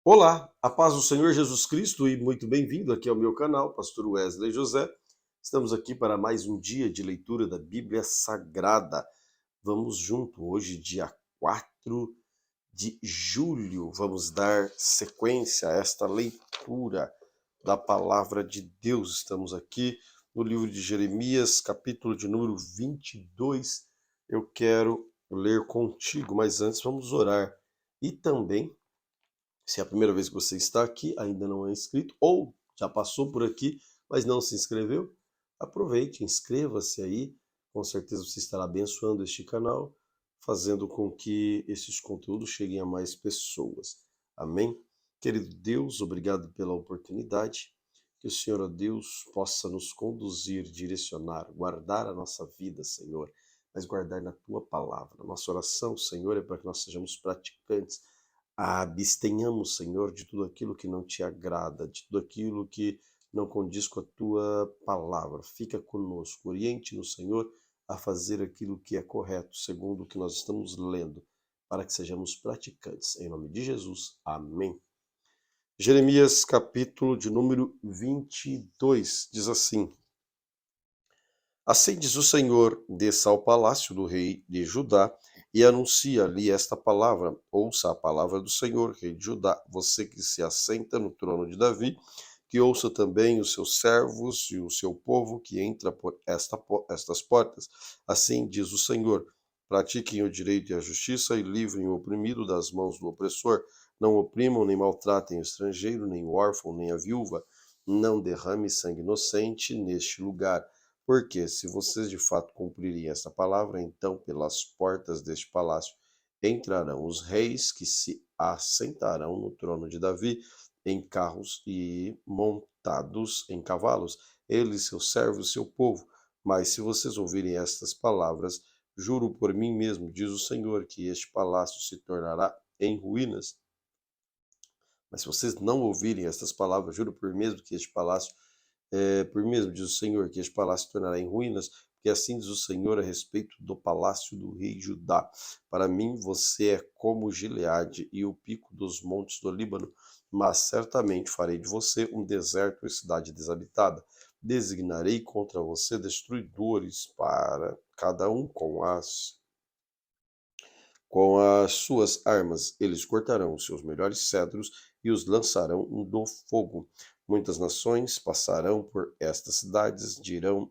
Olá, a paz do Senhor Jesus Cristo e muito bem-vindo aqui ao meu canal, Pastor Wesley José. Estamos aqui para mais um dia de leitura da Bíblia Sagrada. Vamos junto, hoje, dia 4 de julho, vamos dar sequência a esta leitura da palavra de Deus. Estamos aqui no livro de Jeremias, capítulo de número 22. Eu quero ler contigo, mas antes vamos orar. E também, se é a primeira vez que você está aqui, ainda não é inscrito, ou já passou por aqui, mas não se inscreveu, aproveite, inscreva-se aí. Com certeza você estará abençoando este canal, fazendo com que esses conteúdos cheguem a mais pessoas. Amém? Querido Deus, obrigado pela oportunidade. Que o Senhor, ó Deus, possa nos conduzir, direcionar, guardar a nossa vida, Senhor, mas guardar na tua palavra. Nossa oração, Senhor, é para que nós sejamos praticantes. Abstenhamos, Senhor, de tudo aquilo que não te agrada, de tudo aquilo que não condiz com a tua palavra. Fica conosco, oriente-nos, Senhor, a fazer aquilo que é correto, segundo o que nós estamos lendo, para que sejamos praticantes. Em nome de Jesus, amém. Jeremias, capítulo de número 22, diz assim: Assim diz o Senhor: desça ao palácio do rei de Judá e anuncia-lhe esta palavra. Ouça a palavra do Senhor, rei de Judá, você que se assenta no trono de Davi, que ouça também os seus servos e o seu povo que entra por estas portas. Assim diz o Senhor: pratiquem o direito e a justiça e livrem o oprimido das mãos do opressor. Não oprimam nem maltratem o estrangeiro, nem o órfão, nem a viúva. Não derrame sangue inocente neste lugar. Porque, se vocês de fato cumprirem esta palavra, então pelas portas deste palácio entrarão os reis que se assentarão no trono de Davi em carros e montados em cavalos, eles, seus servos, seu povo. Mas se vocês ouvirem estas palavras, juro por mim mesmo, diz o Senhor, que este palácio se tornará em ruínas. Mas se vocês não ouvirem estas palavras, juro por mesmo que este palácio por mesmo, diz o Senhor, que este palácio se tornará em ruínas, porque assim diz o Senhor a respeito do palácio do rei Judá. Para mim você é como Gileade e o pico dos montes do Líbano, mas certamente farei de você um deserto e cidade desabitada. Designarei contra você destruidores para cada um com as suas armas. Eles cortarão os seus melhores cedros e os lançarão no fogo. Muitas nações passarão por estas cidades, dirão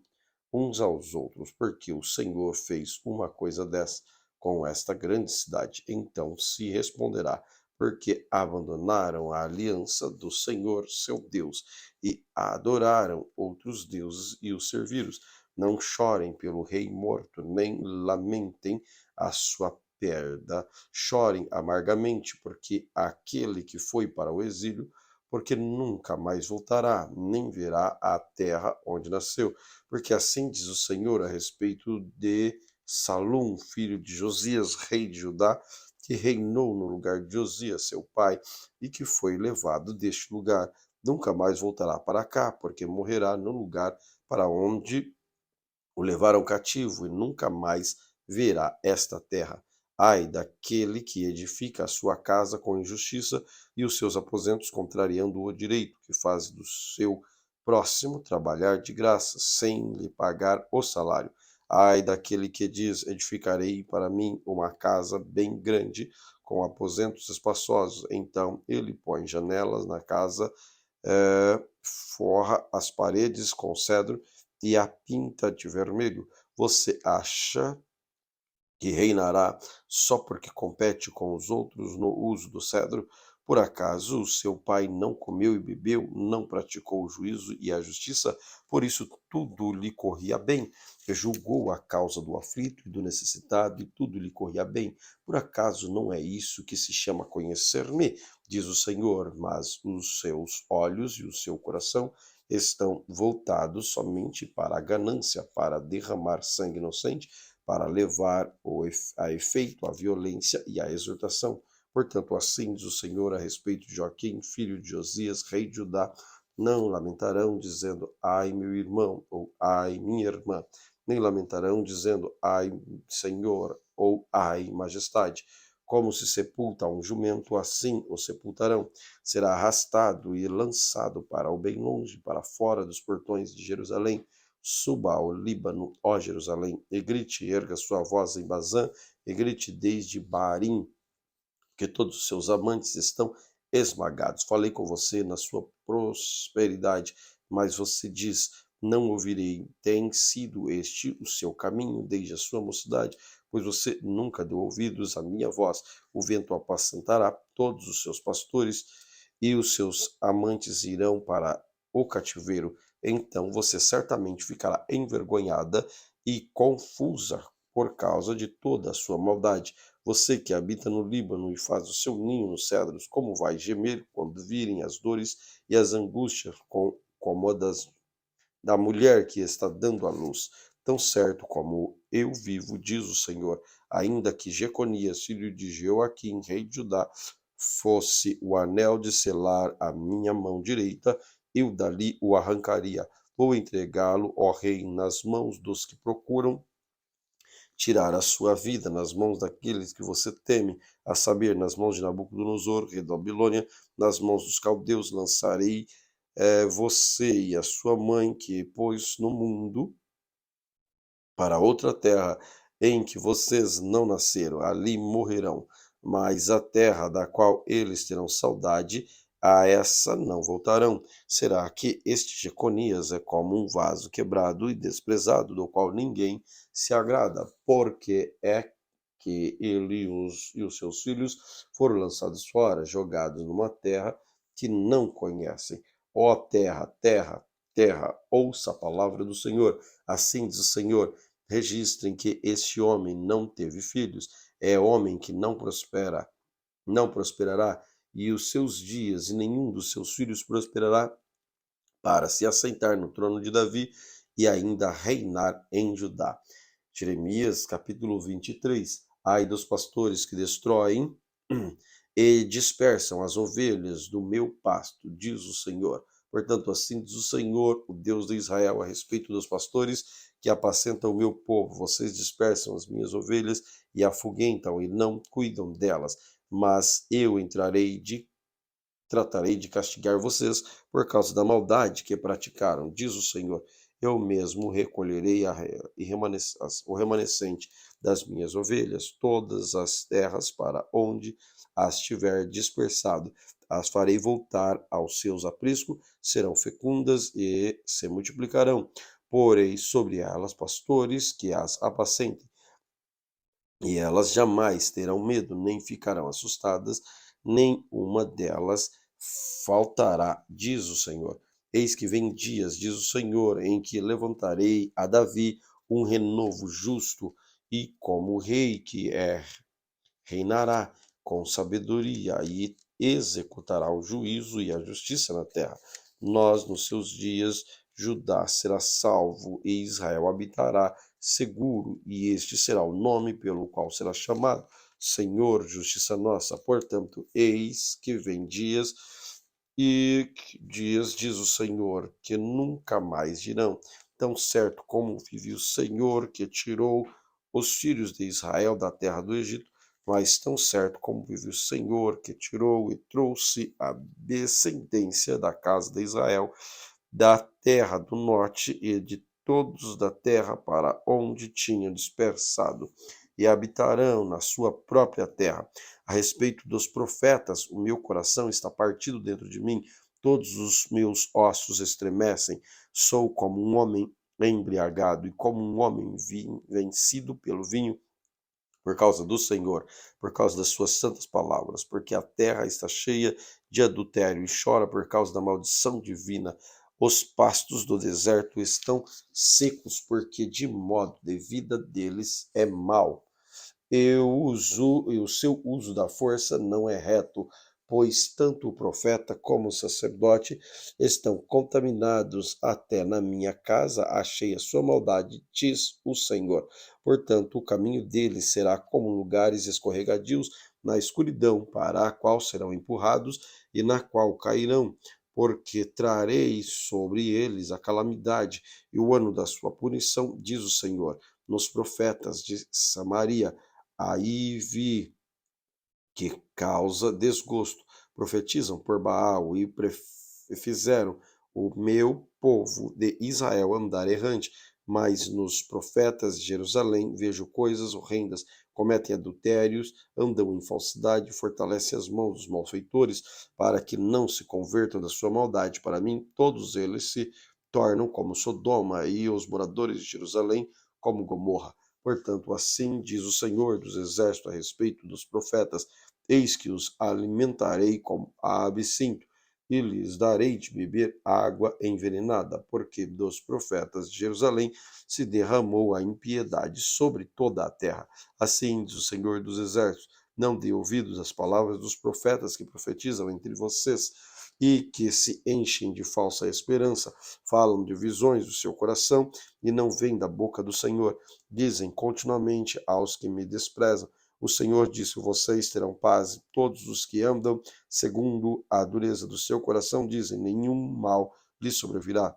uns aos outros, porque o Senhor fez uma coisa dessa com esta grande cidade. Então se responderá, porque abandonaram a aliança do Senhor, seu Deus, e adoraram outros deuses e os serviram. Não chorem pelo rei morto, nem lamentem a sua perda, chorem amargamente, porque aquele que foi para o exílio, porque nunca mais voltará, nem verá a terra onde nasceu. Porque assim diz o Senhor a respeito de Salum, filho de Josias, rei de Judá, que reinou no lugar de Josias, seu pai, e que foi levado deste lugar. Nunca mais voltará para cá, porque morrerá no lugar para onde o levaram cativo, e nunca mais verá esta terra. Ai daquele que edifica a sua casa com injustiça e os seus aposentos contrariando o direito, que faz do seu próximo trabalhar de graça, sem lhe pagar o salário. Ai daquele que diz: edificarei para mim uma casa bem grande, com aposentos espaçosos. Então ele põe janelas na casa, forra as paredes com cedro e a pinta de vermelho. Você acha que reinará só porque compete com os outros no uso do cedro? Por acaso o seu pai não comeu e bebeu, não praticou o juízo e a justiça, por isso tudo lhe corria bem? Julgou a causa do aflito e do necessitado, e tudo lhe corria bem. Por acaso não é isso que se chama conhecer-me? Diz o Senhor, mas os seus olhos e o seu coração estão voltados somente para a ganância, para derramar sangue inocente, para levar a efeito a violência e a exortação. Portanto, assim diz o Senhor a respeito de Joaquim, filho de Josias, rei de Judá: não lamentarão, dizendo, ai, meu irmão, ou ai, minha irmã, nem lamentarão, dizendo, ai, Senhor, ou ai, majestade. como se sepulta um jumento, assim o sepultarão. Será arrastado e lançado para o bem longe, para fora dos portões de Jerusalém. Suba ao Líbano, ó Jerusalém, e grite, erga sua voz em Bazã, e grite desde Barim, que todos os seus amantes estão esmagados. Falei com você na sua prosperidade, mas você diz: não ouvirei. Tem sido este o seu caminho desde a sua mocidade, pois você nunca deu ouvidos à minha voz. O vento apacentará todos os seus pastores, e os seus amantes irão para o cativeiro. Então você certamente ficará envergonhada e confusa por causa de toda a sua maldade. Você que habita no Líbano e faz o seu ninho nos cedros, como vai gemer quando virem as dores e as angústias como a da mulher que está dando à luz? Tão certo como eu vivo, diz o Senhor, ainda que Jeconias, filho de Jeoaquim, rei de Judá, fosse o anel de selar a minha mão direita, eu dali o arrancaria. Vou entregá-lo, ó rei, nas mãos dos que procuram tirar a sua vida, nas mãos daqueles que você teme, a saber, nas mãos de Nabucodonosor, rei da Babilônia, nas mãos dos caldeus lançarei você e a sua mãe que pôs no mundo, para outra terra em que vocês não nasceram, ali morrerão. Mas a terra da qual eles terão saudade, a essa não voltarão. Será que este Jeconias é como um vaso quebrado e desprezado, do qual ninguém se agrada, porque é que ele e os seus filhos foram lançados fora, jogados numa terra que não conhecem. Ó terra, terra, terra, ouça a palavra do Senhor. Assim diz o Senhor: registrem que este homem não teve filhos, é homem que não prospera, não prosperará, e os seus dias, e nenhum dos seus filhos prosperará, para se assentar no trono de Davi e ainda reinar em Judá. Jeremias capítulo 23. Ai dos pastores que destroem e dispersam as ovelhas do meu pasto, diz o Senhor. Portanto, assim diz o Senhor, o Deus de Israel, a respeito dos pastores que apacentam o meu povo. Vocês dispersam as minhas ovelhas e afugentam e não cuidam delas. Mas eu tratarei de castigar vocês por causa da maldade que praticaram, diz o Senhor. Eu mesmo recolherei o remanescente das minhas ovelhas, todas as terras para onde as tiver dispersado. As farei voltar aos seus apriscos, serão fecundas e se multiplicarão. Porei sobre elas pastores que as apacentem, e elas jamais terão medo, nem ficarão assustadas, nem uma delas faltará, diz o Senhor. Eis que vem dias, diz o Senhor, em que levantarei a Davi um renovo justo, e como rei que é, reinará com sabedoria e executará o juízo e a justiça na terra. Nos seus dias, Judá será salvo e Israel habitará seguro, e este será o nome pelo qual será chamado: Senhor, justiça nossa. Portanto, eis que vem dias, diz o Senhor, que nunca mais dirão: tão certo como vive o Senhor, que tirou os filhos de Israel da terra do Egito, mas tão certo como vive o Senhor, que tirou e trouxe a descendência da casa de Israel da terra do norte e de todos da terra para onde tinha dispersado, e habitarão na sua própria terra. A respeito dos profetas, o meu coração está partido dentro de mim, todos os meus ossos estremecem. Sou como um homem embriagado e como um homem vencido pelo vinho, por causa do Senhor, por causa das suas santas palavras, porque a terra está cheia de adultério e chora por causa da maldição divina. Os pastos do deserto estão secos, porque de modo de vida deles é mau. E o seu uso da força não é reto, pois tanto o profeta como o sacerdote estão contaminados. Até na minha casa achei a sua maldade, diz o Senhor. Portanto, o caminho deles será como lugares escorregadios na escuridão, para a qual serão empurrados e na qual cairão, porque trarei sobre eles a calamidade e o ano da sua punição, diz o Senhor. Nos profetas de Samaria, aí vi que causa desgosto. Profetizam por Baal e fizeram o meu povo de Israel andar errante. Mas nos profetas de Jerusalém vejo coisas horrendas. Cometem adultérios, andam em falsidade, fortalecem as mãos dos malfeitores, para que não se convertam da sua maldade. Para mim, todos eles se tornam como Sodoma, e os moradores de Jerusalém como Gomorra. Portanto, assim diz o Senhor dos Exércitos a respeito dos profetas: eis que os alimentarei como absinto, e lhes darei de beber água envenenada, porque dos profetas de Jerusalém se derramou a impiedade sobre toda a terra. Assim diz o Senhor dos Exércitos: não dê ouvidos às palavras dos profetas que profetizam entre vocês e que se enchem de falsa esperança, falam de visões do seu coração e não vêm da boca do Senhor. Dizem continuamente aos que me desprezam: o Senhor disse: vocês terão paz. E todos os que andam segundo a dureza do seu coração dizem: nenhum mal lhes sobrevirá.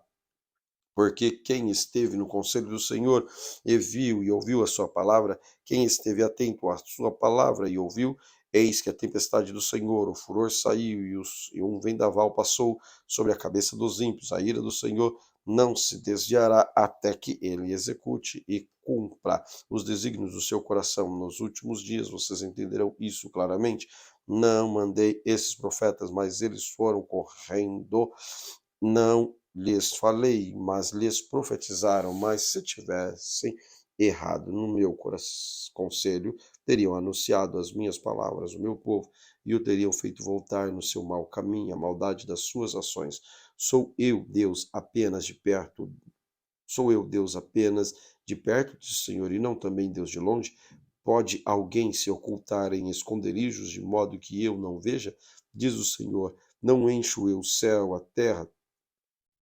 Porque quem esteve no conselho do Senhor e viu e ouviu a sua palavra, quem esteve atento à sua palavra e ouviu, eis que a tempestade do Senhor, o furor saiu e um vendaval passou sobre a cabeça dos ímpios. A ira do Senhor não se desviará até que ele execute e cumpra os desígnios do seu coração. Nos últimos dias vocês entenderão isso claramente. Não mandei esses profetas, mas eles foram correndo. Não lhes falei, mas lhes profetizaram. Mas se tivessem errado no meu conselho, teriam anunciado as minhas palavras ao meu povo e o teriam feito voltar no seu mau caminho, a maldade das suas ações. Sou eu, Deus, apenas de perto. Sou eu, Deus, apenas de perto, diz o Senhor, e não também Deus de longe? Pode alguém se ocultar em esconderijos de modo que eu não veja? Diz o Senhor. Não encho eu o céu, a terra,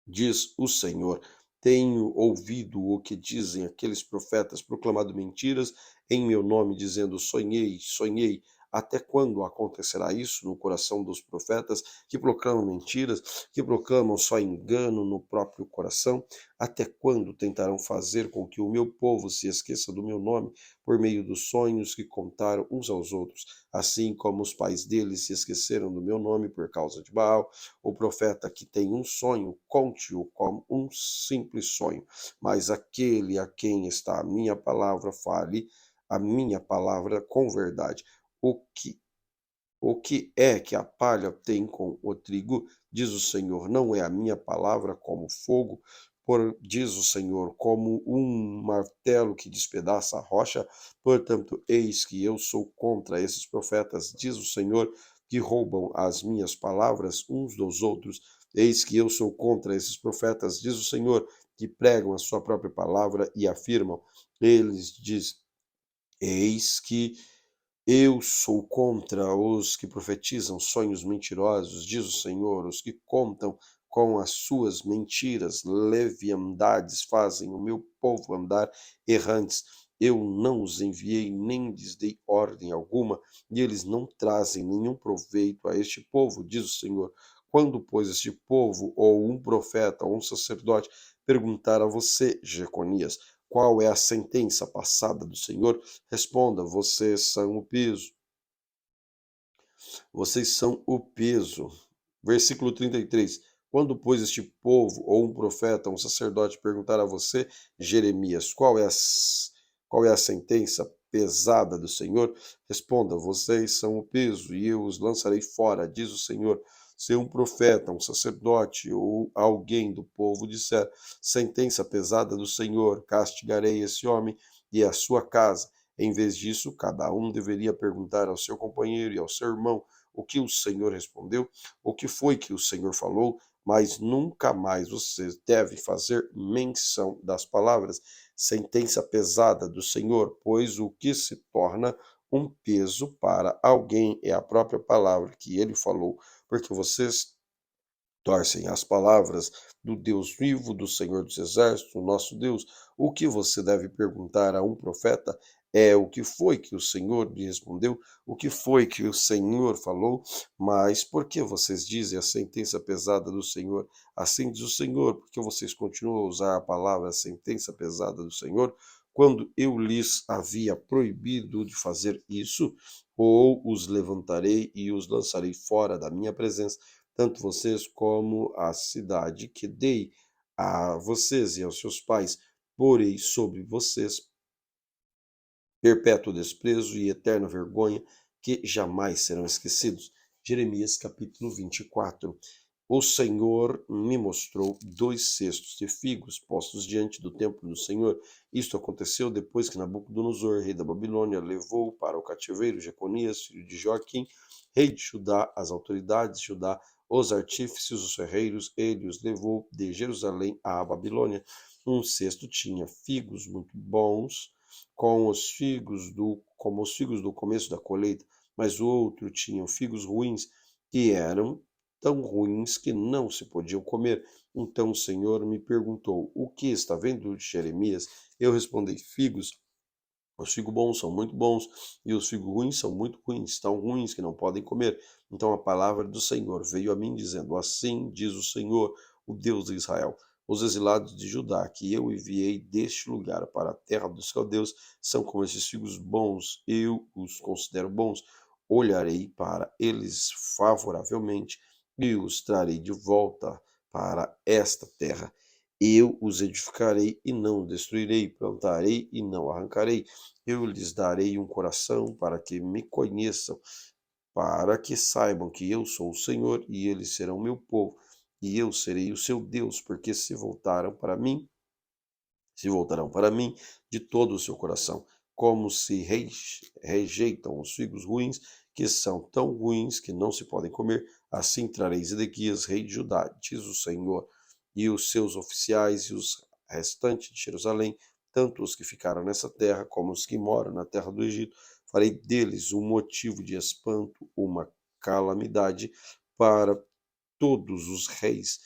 diz o Senhor: tenho ouvido o que dizem aqueles profetas, proclamado mentiras em meu nome, dizendo: sonhei, sonhei. Até quando acontecerá isso no coração dos profetas que proclamam mentiras, que proclamam só engano no próprio coração? Até quando tentarão fazer com que o meu povo se esqueça do meu nome por meio dos sonhos que contaram uns aos outros, assim como os pais deles se esqueceram do meu nome por causa de Baal? O profeta que tem um sonho, conte-o como um simples sonho, mas aquele a quem está a minha palavra, fale a minha palavra com verdade. O que o que é que a palha tem com o trigo? Diz o Senhor: não é a minha palavra como fogo, diz o Senhor, como um martelo que despedaça a rocha? Portanto, eis que eu sou contra esses profetas, diz o Senhor, que roubam as minhas palavras uns dos outros. Eis que eu sou contra esses profetas, diz o Senhor, que pregam a sua própria palavra e afirmam. Eles diz: eis que eu sou contra os que profetizam sonhos mentirosos, diz o Senhor, os que contam com as suas mentiras, leviandades fazem o meu povo andar errantes. Eu não os enviei, nem lhes dei ordem alguma, e eles não trazem nenhum proveito a este povo, diz o Senhor. Quando, pois, este povo, ou um profeta, ou um sacerdote, perguntar a você, Jeconias, qual é a sentença passada do Senhor? Responda: vocês são o peso. Vocês são o peso. Versículo 33. Quando, pois, este povo, ou um profeta, um sacerdote, perguntar a você, Jeremias, qual é a sentença pesada do Senhor? Responda: vocês são o peso, e eu os lançarei fora, diz o Senhor. Se um profeta, um sacerdote ou alguém do povo disser: sentença pesada do Senhor, castigarei esse homem e a sua casa. Em vez disso, cada um deveria perguntar ao seu companheiro e ao seu irmão o que o Senhor respondeu, o que foi que o Senhor falou, mas nunca mais você deve fazer menção das palavras. Sentença pesada do Senhor, pois o que se torna um peso para alguém é a própria palavra que ele falou, porque vocês torcem as palavras do Deus vivo, do Senhor dos Exércitos, o nosso Deus. O que você deve perguntar a um profeta é o que foi que o Senhor lhe respondeu, o que foi que o Senhor falou, mas por que vocês dizem a sentença pesada do Senhor? Assim diz o Senhor, porque vocês continuam a usar a palavra sentença pesada do Senhor, quando eu lhes havia proibido de fazer isso? ou os levantarei e os lançarei fora da minha presença, tanto vocês como a cidade que dei a vocês e aos seus pais, porei sobre vocês perpétuo desprezo e eterna vergonha, que jamais serão esquecidos. Jeremias capítulo 24. O Senhor me mostrou 2 cestos de figos postos diante do templo do Senhor. Isto aconteceu depois que Nabucodonosor, rei da Babilônia, levou para o cativeiro Jeconias, filho de Joaquim, rei de Judá, as autoridades de Judá, os artífices, os ferreiros. Ele os levou de Jerusalém à Babilônia. Um cesto tinha figos muito bons, como os figos do começo da colheita, mas o outro tinha figos ruins, que eram tão ruins que não se podiam comer. Então o Senhor me perguntou: O que está vendo, Jeremias? Eu respondi: Figos. Os figos bons são muito bons e os figos ruins são muito ruins, tão ruins que não podem comer. Então a palavra do Senhor veio a mim dizendo: Assim diz o Senhor, o Deus de Israel: Os exilados de Judá, que eu enviei deste lugar para a terra dos caldeus, são como esses figos bons, eu os considero bons. Olharei para eles favoravelmente e os trarei de volta para esta terra. Eu os edificarei e não destruirei, plantarei e não arrancarei. Eu lhes darei um coração para que me conheçam, para que saibam que eu sou o Senhor, e eles serão meu povo, e eu serei o seu Deus, porque se voltarão para mim de todo o seu coração, como se rejeitam os figos ruins, que são tão ruins que não se podem comer, assim trarei Zedequias, rei de Judá, diz o Senhor, e os seus oficiais e os restantes de Jerusalém, tanto os que ficaram nessa terra como os que moram na terra do Egito, farei deles um motivo de espanto, uma calamidade para todos os reis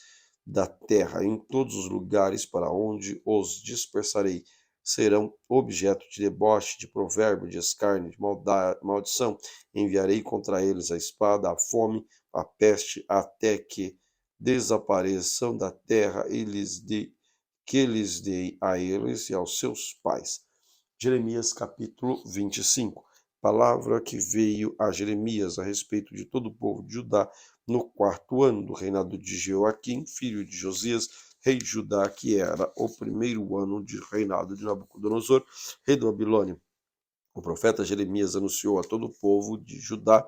da terra, em todos os lugares para onde os dispersarei. Serão objeto de deboche, de provérbio, de escárnio, de maldição. Enviarei contra eles a espada, a fome, a peste, até que desapareçam da terra que lhes dei a eles e aos seus pais. Jeremias capítulo 25. Palavra que veio a Jeremias a respeito de todo o povo de Judá no 4º ano do reinado de Jeoaquim, filho de Josias, rei de Judá, que era o 1º ano de reinado de Nabucodonosor, rei da Babilônia. O profeta Jeremias anunciou a todo o povo de Judá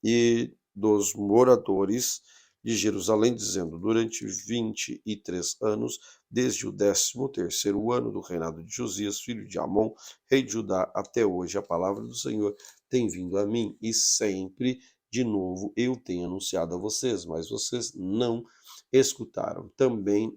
e dos moradores de Jerusalém, dizendo: Durante 23 anos, desde o 13º ano do reinado de Josias, filho de Amon, rei de Judá, até hoje, a palavra do Senhor tem vindo a mim, e sempre de novo eu tenho anunciado a vocês, mas vocês não escutaram. Também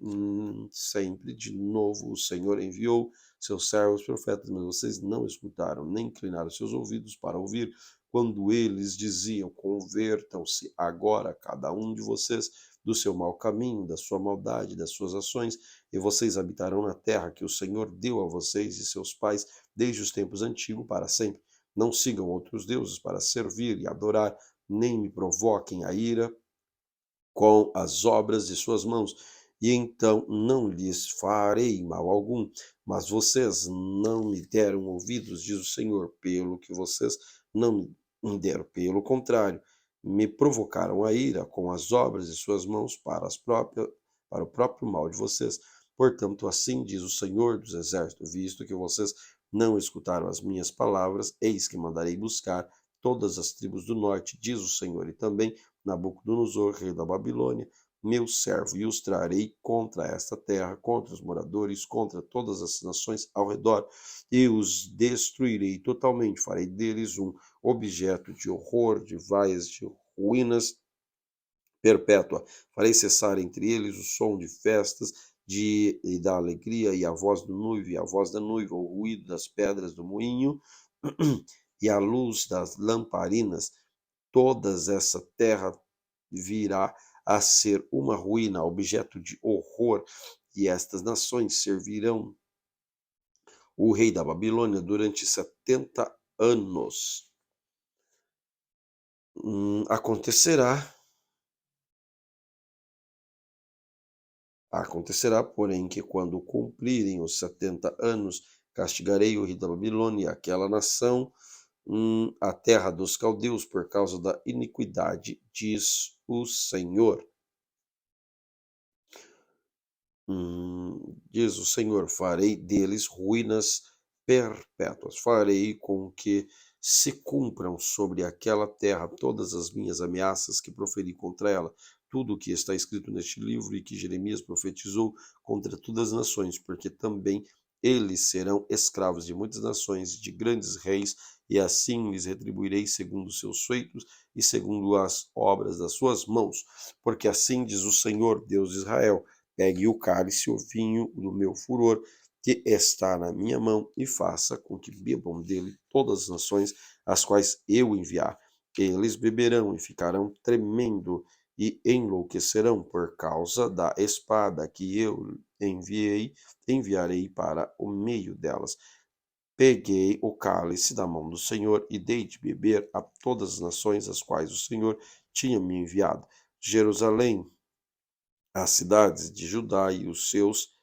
sempre de novo o Senhor enviou seus servos profetas, mas vocês não escutaram, nem inclinaram seus ouvidos para ouvir, quando eles diziam: Convertam-se agora, cada um de vocês, do seu mau caminho, da sua maldade, das suas ações, e vocês habitarão na terra que o Senhor deu a vocês e seus pais desde os tempos antigos para sempre. Não sigam outros deuses para servir e adorar, nem me provoquem a ira com as obras de suas mãos, e então não lhes farei mal algum. Mas vocês não me deram ouvidos, diz o Senhor, pelo que vocês não me deram. Pelo contrário, me provocaram a ira com as obras de suas mãos para o próprio mal de vocês. Portanto, assim diz o Senhor dos Exércitos: visto que vocês não escutaram as minhas palavras, eis que mandarei buscar todas as tribos do norte, diz o Senhor, e também Nabucodonosor, rei da Babilônia, meu servo, e os trarei contra esta terra, contra os moradores, contra todas as nações ao redor, e os destruirei totalmente. Farei deles um objeto de horror, de vaias, de ruínas perpétua. Farei cessar entre eles o som de festas, e da alegria, e a voz do noivo, e a voz da noiva, o ruído das pedras do moinho, e a luz das lamparinas. Todas essa terra virá a ser uma ruína, objeto de horror, e estas nações servirão o rei da Babilônia durante 70 anos. Acontecerá, porém, que quando cumprirem os 70 anos, castigarei o rei da Babilônia, aquela nação a terra dos caldeus por causa da iniquidade, diz o Senhor. Diz o Senhor: farei deles ruínas perpétuas, farei com que se cumpram sobre aquela terra todas as minhas ameaças que proferi contra ela, tudo o que está escrito neste livro e que Jeremias profetizou contra todas as nações, porque também eles serão escravos de muitas nações, de grandes reis, e assim lhes retribuirei segundo os seus feitos e segundo as obras das suas mãos, porque assim diz o Senhor, Deus de Israel: pegue o cálice, o vinho do meu furor, que está na minha mão, e faça com que bebam dele todas as nações, as quais eu enviar. Eles beberão e ficarão tremendo e enlouquecerão por causa da espada que eu enviarei para o meio delas. Peguei o cálice da mão do Senhor e dei de beber a todas as nações as quais o Senhor tinha me enviado. Jerusalém, as cidades de Judá e os seus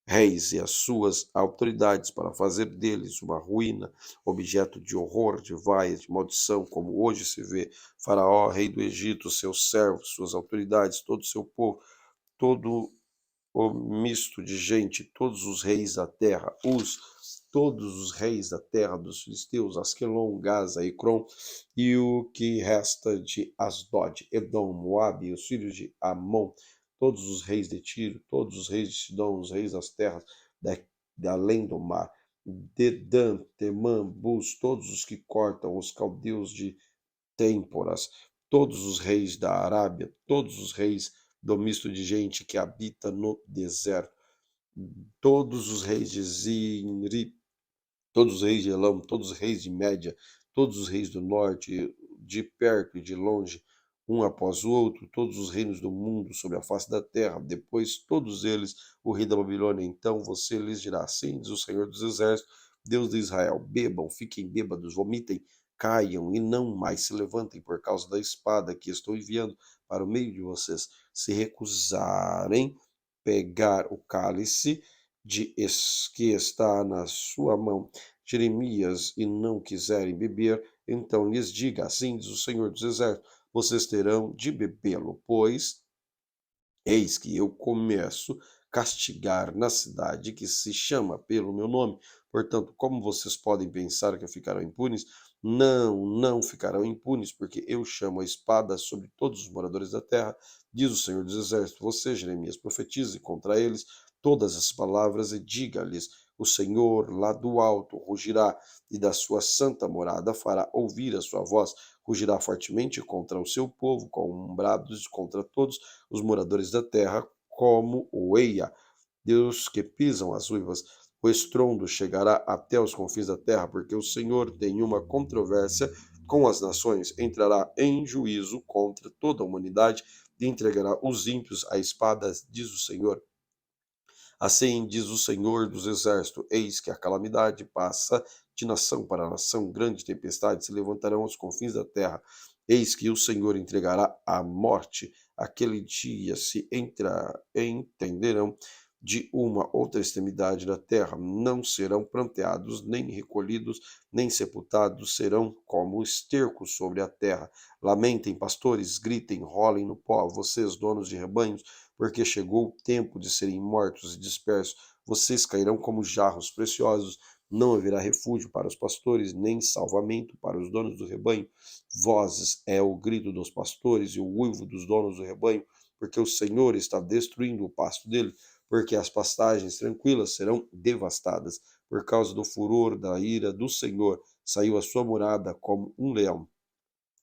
reis e as suas autoridades, para fazer deles uma ruína, objeto de horror, de vaia, de maldição, como hoje se vê Faraó, rei do Egito, seus servos, suas autoridades, todo o seu povo, todo o misto de gente, todos os reis da terra, todos os reis da terra dos filisteus, Asquelon, Gaza, Ecrom, e o que resta de Asdod, Edom, Moabe, e os filhos de Amon, todos os reis de Tiro, todos os reis de Sidom, os reis das terras da além do mar, Dedã, Temã, Bus, todos os que cortam, os caldeus de têmporas, todos os reis da Arábia, todos os reis do misto de gente que habita no deserto, todos os reis de Zinri, todos os reis de Elam, todos os reis de Média, todos os reis do norte, de perto e de longe, um após o outro, todos os reinos do mundo sobre a face da terra, depois todos eles, o rei da Babilônia. Então você lhes dirá: assim diz o Senhor dos Exércitos, Deus de Israel: bebam, fiquem bêbados, vomitem, caiam e não mais se levantem por causa da espada que estou enviando para o meio de vocês. Se recusarem pegar o cálice que está na sua mão, Jeremias, e não quiserem beber, então lhes diga: assim diz o Senhor dos Exércitos: vocês terão de bebê-lo, pois eis que eu começo castigar na cidade que se chama pelo meu nome. Portanto, como vocês podem pensar que ficarão impunes? Não ficarão impunes, porque eu chamo a espada sobre todos os moradores da terra, diz o Senhor dos Exércitos. Você, Jeremias, profetize contra eles todas as palavras e diga-lhes: o Senhor lá do alto rugirá e da sua santa morada fará ouvir a sua voz, rugirá fortemente contra o seu povo, com brados contra todos os moradores da terra, como o Eia, Deus que pisam as uivas. O estrondo chegará até os confins da terra, porque o Senhor tem uma controvérsia com as nações, entrará em juízo contra toda a humanidade e entregará os ímpios à espada, diz o Senhor. Assim diz o Senhor dos Exércitos: eis que a calamidade passa de nação para nação, grande tempestade se levantarão aos confins da terra. Eis que o Senhor entregará à morte. Aquele dia se entenderão de uma outra extremidade da terra. Não serão planteados, nem recolhidos, nem sepultados, serão como esterco sobre a terra. Lamentem, pastores, gritem, rolem no pó, vocês, donos de rebanhos, porque chegou o tempo de serem mortos e dispersos. Vocês cairão como jarros preciosos. Não haverá refúgio para os pastores, nem salvamento para os donos do rebanho. Vozes é o grito dos pastores e o uivo dos donos do rebanho, porque o Senhor está destruindo o pasto dele, porque as pastagens tranquilas serão devastadas. Por causa do furor da ira do Senhor, saiu a sua morada como um leão,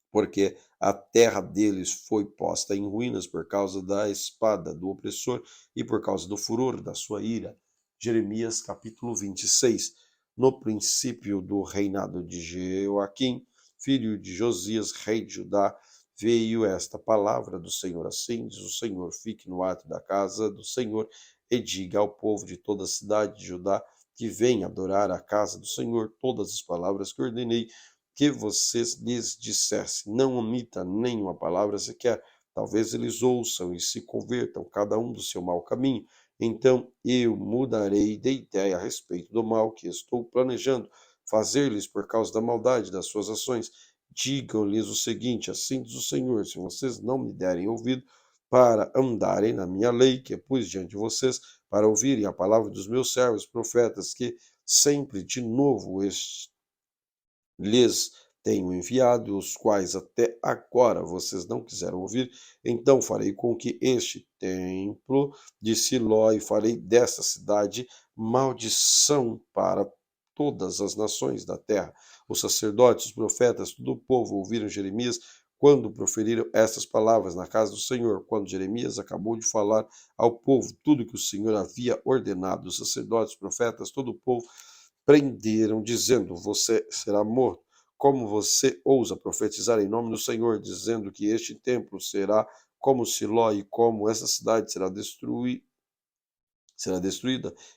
porque a terra deles foi posta em ruínas por causa da espada do opressor e por causa do furor da sua ira. Jeremias capítulo 26. No princípio do reinado de Joaquim, filho de Josias, rei de Judá, veio esta palavra do Senhor: assim diz o Senhor: fique no átrio da casa do Senhor e diga ao povo de toda a cidade de Judá que venha adorar a casa do Senhor todas as palavras que ordenei que vocês lhes dissessem. Não omita nenhuma palavra sequer. Talvez eles ouçam e se convertam, cada um do seu mau caminho. Então eu mudarei de ideia a respeito do mal que estou planejando fazer-lhes por causa da maldade das suas ações. Digam-lhes o seguinte: assim diz o Senhor, se vocês não me derem ouvido para andarem na minha lei, que pus diante de vocês, para ouvirem a palavra dos meus servos, profetas, que sempre de novo lhes tenho enviado, os quais até agora vocês não quiseram ouvir, então farei com que este templo de Siló e farei desta cidade maldição para todas as nações da terra. Os sacerdotes, os profetas, todo o povo ouviram Jeremias quando proferiram estas palavras na casa do Senhor, quando Jeremias acabou de falar ao povo tudo que o Senhor havia ordenado. Os sacerdotes, profetas, todo o povo prenderam, dizendo: você será morto. Como você ousa profetizar em nome do Senhor, dizendo que este templo será como Siló e como essa cidade será destruída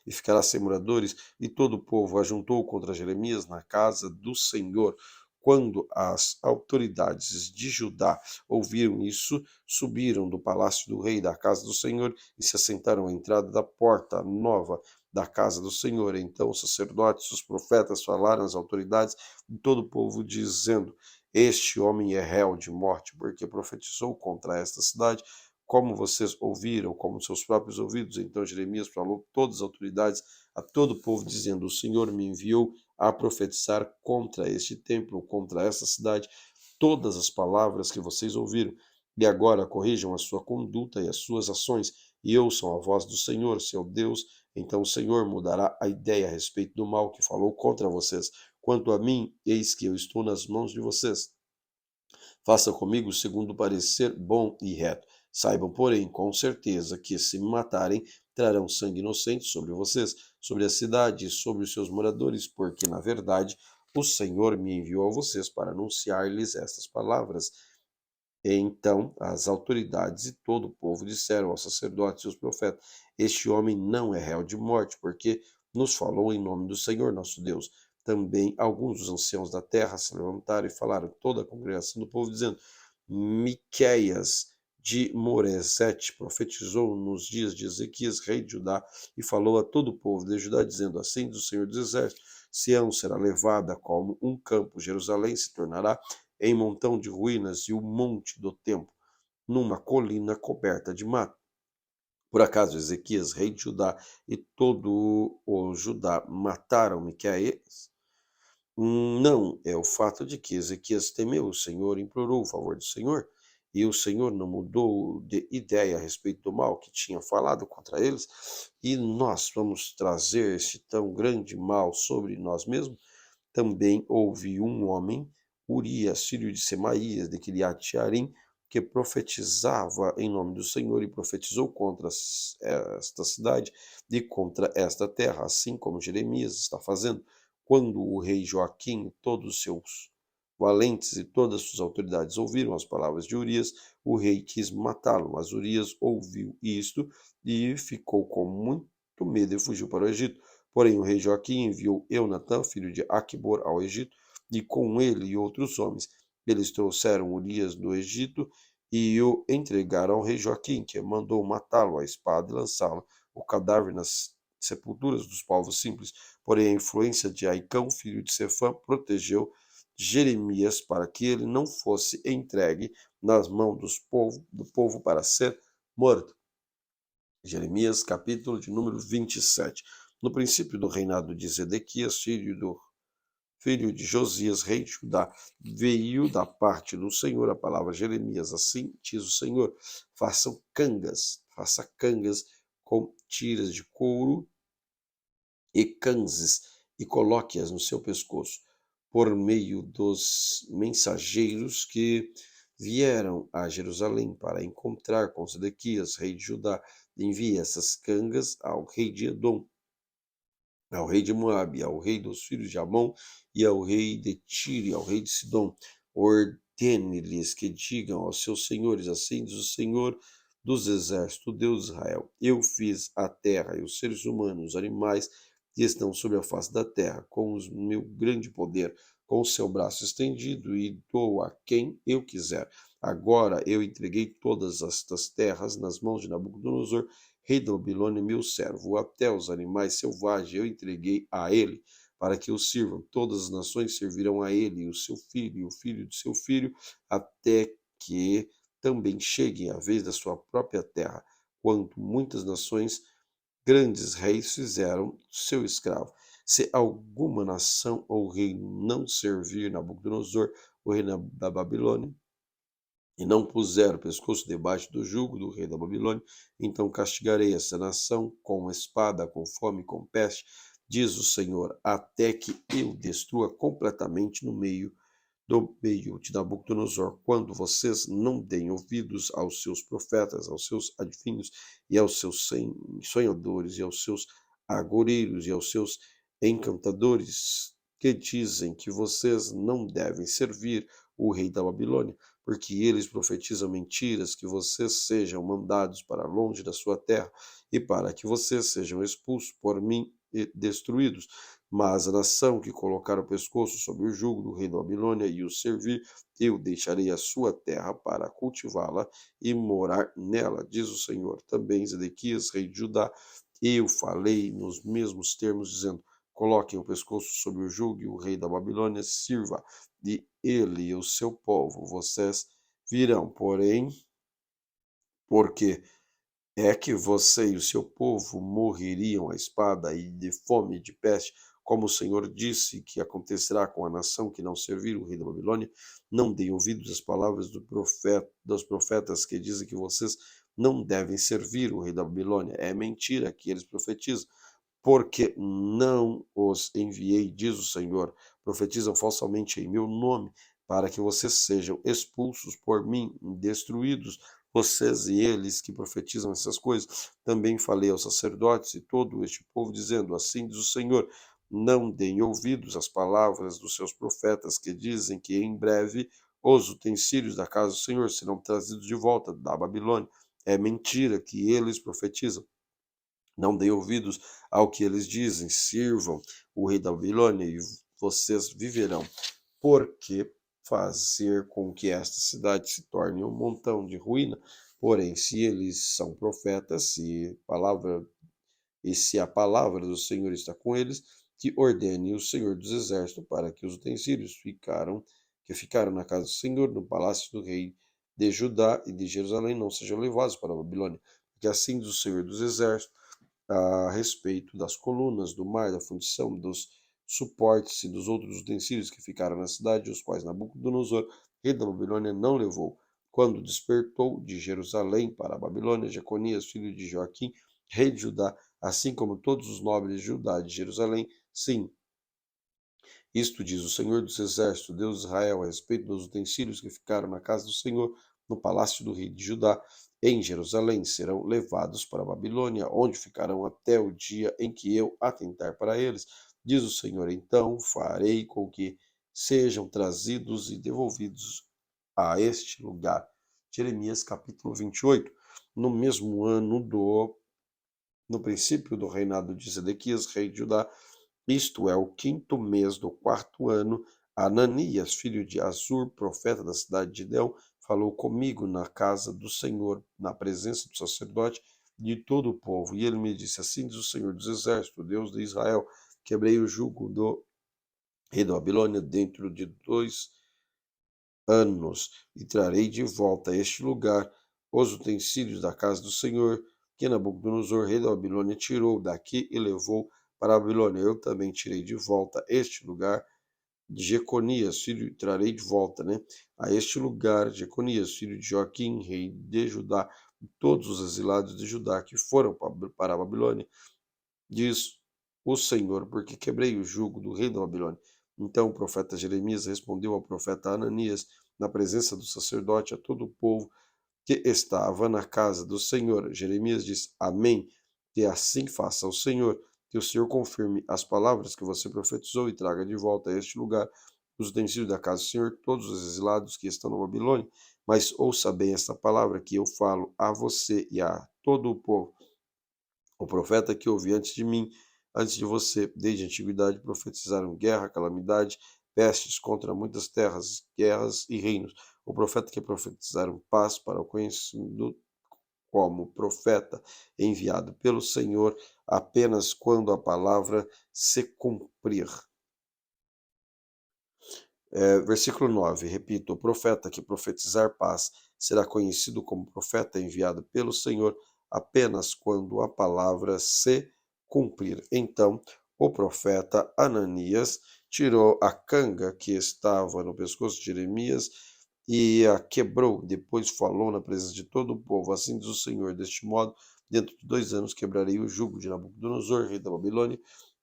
e ficará sem moradores? E todo o povo ajuntou contra Jeremias na casa do Senhor. Quando as autoridades de Judá ouviram isso, subiram do palácio do rei da casa do Senhor e se assentaram à entrada da porta nova da casa do Senhor. Então os sacerdotes, os profetas falaram às autoridades de todo o povo, dizendo: este homem é réu de morte, porque profetizou contra esta cidade, como vocês ouviram, como seus próprios ouvidos. Então Jeremias falou todas as autoridades a todo o povo, dizendo: o Senhor me enviou a profetizar contra este templo, contra esta cidade, todas as palavras que vocês ouviram. E agora corrijam a sua conduta e as suas ações, e ouçam a voz do Senhor, seu Deus. Então o Senhor mudará a ideia a respeito do mal que falou contra vocês. Quanto a mim, eis que eu estou nas mãos de vocês. Faça comigo segundo o parecer bom e reto. Saibam, porém, com certeza que se me matarem, trarão sangue inocente sobre vocês, sobre a cidade e sobre os seus moradores, porque, na verdade, o Senhor me enviou a vocês para anunciar-lhes estas palavras. Então as autoridades e todo o povo disseram aos sacerdotes e aos profetas: este homem não é réu de morte, porque nos falou em nome do Senhor nosso Deus. Também alguns dos anciãos da terra se levantaram e falaram toda a congregação do povo, dizendo: Miqueias de Moresete profetizou nos dias de Ezequias, rei de Judá, e falou a todo o povo de Judá, dizendo: assim diz o Senhor dos Exércitos: Sião será levada como um campo, Jerusalém se tornará em montão de ruínas, e o monte do templo numa colina coberta de mato. Por acaso Ezequias, rei de Judá, e todo o Judá mataram Miqueias? Não, é o fato de que Ezequias temeu o Senhor, implorou o favor do Senhor, e o Senhor não mudou de ideia a respeito do mal que tinha falado contra eles, e nós vamos trazer esse tão grande mal sobre nós mesmos. Também houve um homem, Urias, filho de Semaías, de Quiriate-Jearim, que profetizava em nome do Senhor e profetizou contra esta cidade e contra esta terra, assim como Jeremias está fazendo. Quando o rei Joaquim e todos os seus valentes e todas as suas autoridades ouviram as palavras de Urias, o rei quis matá-lo, mas Urias ouviu isto e ficou com muito medo e fugiu para o Egito. Porém, o rei Joaquim enviou Eunatã, filho de Aquibor, ao Egito, e com ele e outros homens. Eles trouxeram Urias do Egito e o entregaram ao rei Joaquim, que mandou matá-lo à espada e lançá-lo, o cadáver, nas sepulturas dos povos simples. Porém, a influência de Aicão, filho de Sefã, protegeu Jeremias para que ele não fosse entregue nas mãos do povo para ser morto. Jeremias, capítulo de número 27. No princípio do reinado de Zedequias, filho de Josias, rei de Judá, veio da parte do Senhor a palavra a Jeremias: assim diz o Senhor: faça cangas com tiras de couro e canzes, e coloque-as no seu pescoço, por meio dos mensageiros que vieram a Jerusalém para encontrar com Zedequias, rei de Judá. Envie essas cangas ao rei de Edom, ao rei de Moabe, ao rei dos filhos de Amon, e ao rei de Tiro, e ao rei de Sidom. Ordene-lhes que digam aos seus senhores: assim diz o Senhor dos exércitos, o Deus de Israel: eu fiz a terra e os seres humanos, os animais que estão sobre a face da terra, com o meu grande poder, com o seu braço estendido, e dou a quem eu quiser. Agora eu entreguei todas estas terras nas mãos de Nabucodonosor, rei da Babilônia, meu servo, até os animais selvagens eu entreguei a ele, para que o sirvam. Todas as nações servirão a ele, e o seu filho, e o filho de seu filho, até que também chegue a vez da sua própria terra, quando muitas nações, grandes reis, fizeram seu escravo. Se alguma nação ou reino não servir Nabucodonosor, o rei da Babilônia, e não puser o pescoço debaixo do jugo do rei da Babilônia, então castigarei essa nação com espada, com fome, com peste, diz o Senhor, até que eu destrua completamente no meio do meio de Nabucodonosor, quando vocês não deem ouvidos aos seus profetas, aos seus adivinhos, e aos seus sonhadores, e aos seus agoreiros, e aos seus encantadores, que dizem que vocês não devem servir o rei da Babilônia, porque eles profetizam mentiras, que vocês sejam mandados para longe da sua terra, e para que vocês sejam expulsos por mim e destruídos. Mas a nação que colocar o pescoço sob o jugo do rei da Babilônia e o servir, eu deixarei a sua terra para cultivá-la e morar nela, diz o Senhor. Também Zedequias, rei de Judá, eu falei nos mesmos termos, dizendo: coloquem o pescoço sob o jugo e o rei da Babilônia sirva, e ele e o seu povo. Vocês virão, porém, porque é que você e o seu povo morreriam à espada e de fome e de peste, como o Senhor disse que acontecerá com a nação que não servir o rei da Babilônia. Não deem ouvidos às palavras dos profetas que dizem que vocês não devem servir o rei da Babilônia. É mentira que eles profetizam, porque não os enviei, diz o Senhor. Profetizam falsamente em meu nome, para que vocês sejam expulsos por mim, destruídos, vocês e eles que profetizam essas coisas. Também falei aos sacerdotes e todo este povo, dizendo: assim diz o Senhor, não deem ouvidos às palavras dos seus profetas, que dizem que em breve os utensílios da casa do Senhor serão trazidos de volta da Babilônia. É mentira que eles profetizam. Não deem ouvidos ao que eles dizem, sirvam o rei da Babilônia e vocês viverão. Porque fazer com que esta cidade se torne um montão de ruína? Porém, se eles são profetas, se a palavra do Senhor está com eles, que ordene o Senhor dos Exércitos para que os utensílios que ficaram na casa do Senhor, no palácio do rei de Judá e de Jerusalém, não sejam levados para a Babilônia. Porque assim diz o Senhor dos Exércitos a respeito das colunas, do mar, da fundição, dos suportes e dos outros utensílios que ficaram na cidade, os quais Nabucodonosor, rei da Babilônia, não levou. Quando despertou de Jerusalém para a Babilônia, Jeconias, filho de Joaquim, rei de Judá, assim como todos os nobres de Judá e de Jerusalém, sim, isto diz o Senhor dos Exércitos, Deus de Israel, a respeito dos utensílios que ficaram na casa do Senhor, no palácio do rei de Judá, em Jerusalém, serão levados para a Babilônia, onde ficarão até o dia em que eu atentar para eles. Diz o Senhor: então farei com que sejam trazidos e devolvidos a este lugar. Jeremias capítulo 28. No mesmo ano no princípio do reinado de Zedequias, rei de Judá, isto é, o quinto mês do quarto ano, Ananias, filho de Azur, profeta da cidade de Edom, falou comigo na casa do Senhor, na presença do sacerdote e de todo o povo. E ele me disse: assim diz o Senhor dos Exércitos, Deus de Israel, quebrei o jugo do rei da Babilônia dentro de 2 anos, e trarei de volta a este lugar os utensílios da casa do Senhor, que Nabucodonosor, rei da Babilônia, tirou daqui e levou para a Babilônia. Eu também tirei de volta este lugar de Jeconias, filho, trarei de volta, a este lugar, Jeconias, filho de Joaquim, rei de Judá, todos os exilados de Judá que foram para a Babilônia, diz o Senhor, porque quebrei o jugo do rei da Babilônia. Então o profeta Jeremias respondeu ao profeta Ananias, na presença do sacerdote, a todo o povo que estava na casa do Senhor. Jeremias diz: amém, que assim faça o Senhor, que o Senhor confirme as palavras que você profetizou e traga de volta a este lugar os utensílios da casa do Senhor, todos os exilados que estão na Babilônia. Mas ouça bem esta palavra que eu falo a você e a todo o povo. O profeta que ouvi antes de mim, antes de você, desde a antiguidade, profetizaram guerra, calamidade, pestes contra muitas terras, guerras e reinos. O profeta que profetizaram paz para o conhecimento como profeta enviado pelo Senhor apenas quando a palavra se cumprir. Versículo 9, repito: o profeta que profetizar paz será conhecido como profeta enviado pelo Senhor apenas quando a palavra se cumprir. Então, o profeta Ananias tirou a canga que estava no pescoço de Jeremias e a quebrou. Depois falou na presença de todo o povo: assim diz o Senhor, deste modo, dentro de 2 anos quebrarei o jugo de Nabucodonosor, rei da Babilônia,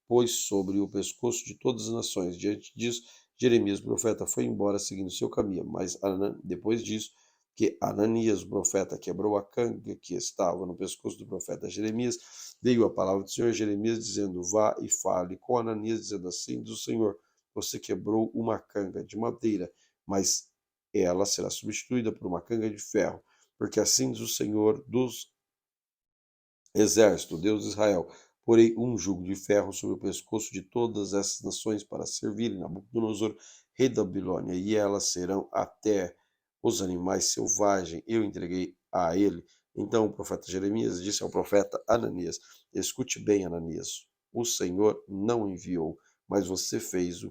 pois sobre o pescoço de todas as nações. Diante disso, Jeremias, o profeta, foi embora seguindo seu caminho, mas depois disso, que Ananias, o profeta, quebrou a canga que estava no pescoço do profeta Jeremias, veio a palavra do Senhor a Jeremias, dizendo: vá e fale com Ananias, dizendo: assim diz o Senhor, você quebrou uma canga de madeira, mas ela será substituída por uma canga de ferro, porque assim diz o Senhor dos exércitos, Deus de Israel: porei um jugo de ferro sobre o pescoço de todas essas nações para servirem Nabucodonosor, rei da Babilônia, e elas serão até os animais selvagens. Eu entreguei a ele. Então o profeta Jeremias disse ao profeta Ananias: escute bem, Ananias, o Senhor não enviou, mas você fez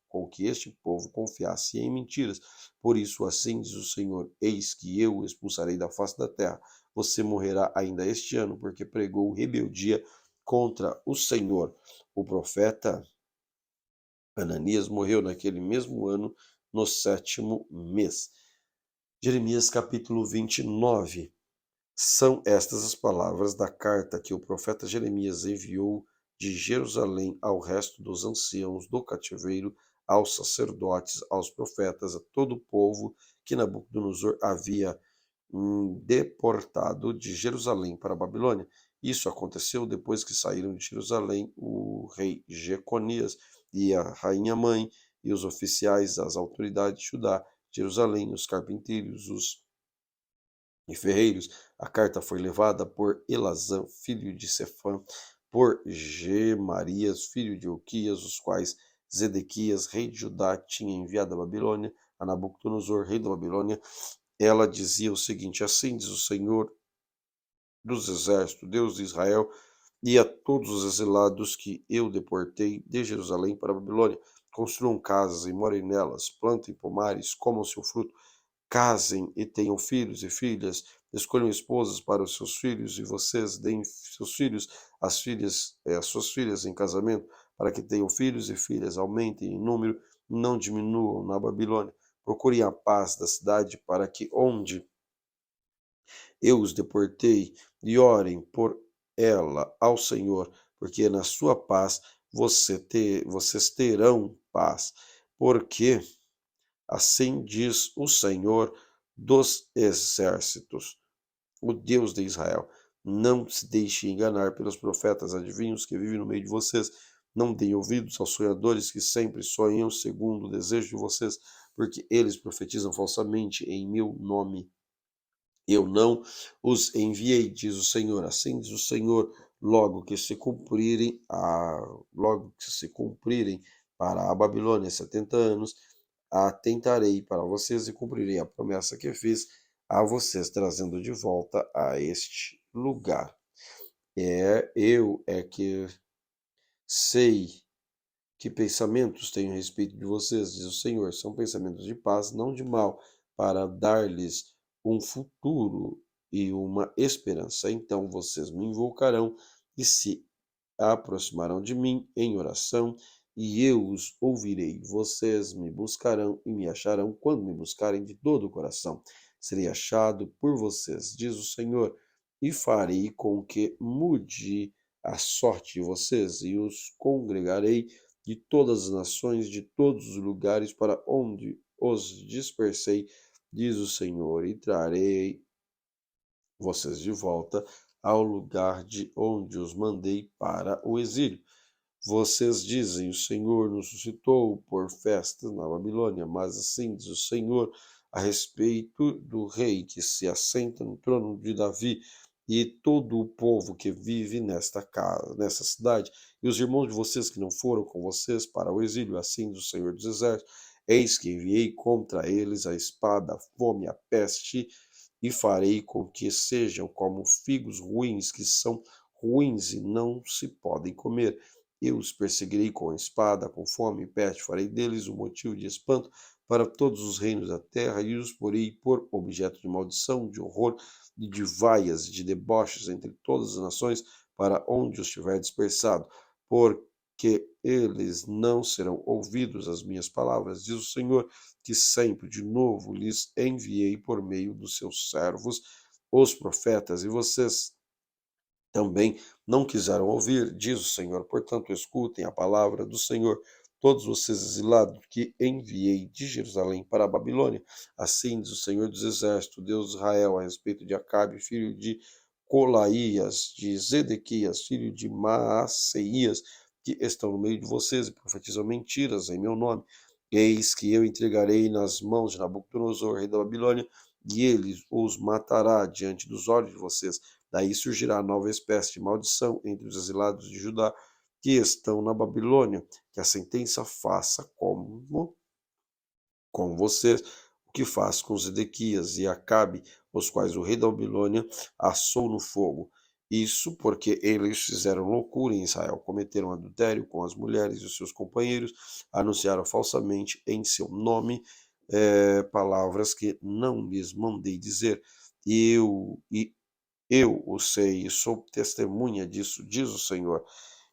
com que este povo confiasse em mentiras. Por isso, assim diz o Senhor: eis que eu o expulsarei da face da terra. Você morrerá ainda este ano, porque pregou rebeldia contra o Senhor. O profeta Ananias morreu naquele mesmo ano, no 7º mês. Jeremias capítulo 29. São estas as palavras da carta que o profeta Jeremias enviou de Jerusalém ao resto dos anciãos do cativeiro, aos sacerdotes, aos profetas, a todo o povo que Nabucodonosor havia deportado de Jerusalém para a Babilônia. Isso aconteceu depois que saíram de Jerusalém o rei Jeconias e a rainha mãe e os oficiais das autoridades de Judá, Jerusalém, os carpinteiros, os ferreiros. A carta foi levada por Elazã, filho de Sefã, por Gemarias, filho de Uquias, os quais Zedequias, rei de Judá, tinha enviado à Babilônia, a Nabucodonosor, rei da Babilônia. Ela dizia o seguinte: assim diz o Senhor dos exércitos, Deus de Israel, e a todos os exilados que eu deportei de Jerusalém para a Babilônia: construam casas e morem nelas, plantem pomares, comam seu fruto, casem e tenham filhos e filhas, escolham esposas para os seus filhos, e vocês deem seus filhos às suas filhas em casamento, para que tenham filhos e filhas, aumentem em número, não diminuam na Babilônia. Procurem a paz da cidade, para que onde eu os deportei, e orem por ela ao Senhor, porque na sua paz vocês terão paz. Porque assim diz o Senhor dos exércitos, o Deus de Israel: não se deixe enganar pelos profetas adivinhos que vivem no meio de vocês. Não deem ouvidos aos sonhadores que sempre sonham segundo o desejo de vocês, porque eles profetizam falsamente em meu nome. Eu não os enviei, diz o Senhor. Assim diz o Senhor: logo que se cumprirem para a Babilônia 70 anos, atentarei para vocês e cumprirei a promessa que fiz a vocês, trazendo de volta a este lugar. Eu é que sei que pensamentos tenho a respeito de vocês, diz o Senhor. São pensamentos de paz, não de mal, para dar-lhes um futuro e uma esperança. Então vocês me invocarão e se aproximarão de mim em oração, e eu os ouvirei. Vocês me buscarão e me acharão quando me buscarem de todo o coração. Serei achado por vocês, diz o Senhor, e farei com que mude a sorte de vocês, e os congregarei de todas as nações, de todos os lugares para onde os dispersei, diz o Senhor, e trarei vocês de volta ao lugar de onde os mandei para o exílio. Vocês dizem: o Senhor nos suscitou por festas na Babilônia, mas assim diz o Senhor a respeito do rei que se assenta no trono de Davi e todo o povo que vive nesta casa, nessa cidade, e os irmãos de vocês que não foram com vocês para o exílio, assim diz o Senhor dos Exércitos: eis que enviei contra eles a espada, a fome, a peste e farei com que sejam como figos ruins, que são ruins e não se podem comer. Eu os perseguirei com a espada, com fome e peste, farei deles um motivo de espanto para todos os reinos da terra, e os porei por objeto de maldição, de horror, e de vaias, de deboches entre todas as nações, para onde os tiver dispersado, porque eles não serão ouvidos as minhas palavras, diz o Senhor, que sempre de novo lhes enviei por meio dos seus servos, os profetas, e vocês também não quiseram ouvir, diz o Senhor. Portanto, escutem a palavra do Senhor, todos vocês exilados que enviei de Jerusalém para a Babilônia. Assim diz o Senhor dos Exércitos, Deus de Israel, a respeito de Acabe, filho de Colaías, de Zedequias, filho de Maaseias, que estão no meio de vocês e profetizam mentiras em meu nome. Eis que eu entregarei nas mãos de Nabucodonosor, rei da Babilônia, e ele os matará diante dos olhos de vocês. Daí surgirá nova espécie de maldição entre os exilados de Judá que estão na Babilônia, que a sentença faça como com vocês, o que faz com Zedequias e Acabe, os quais o rei da Babilônia assou no fogo. Isso porque eles fizeram loucura em Israel, cometeram adultério com as mulheres e os seus companheiros, anunciaram falsamente em seu nome palavras que não lhes mandei dizer. Eu o sei e sou testemunha disso, diz o Senhor.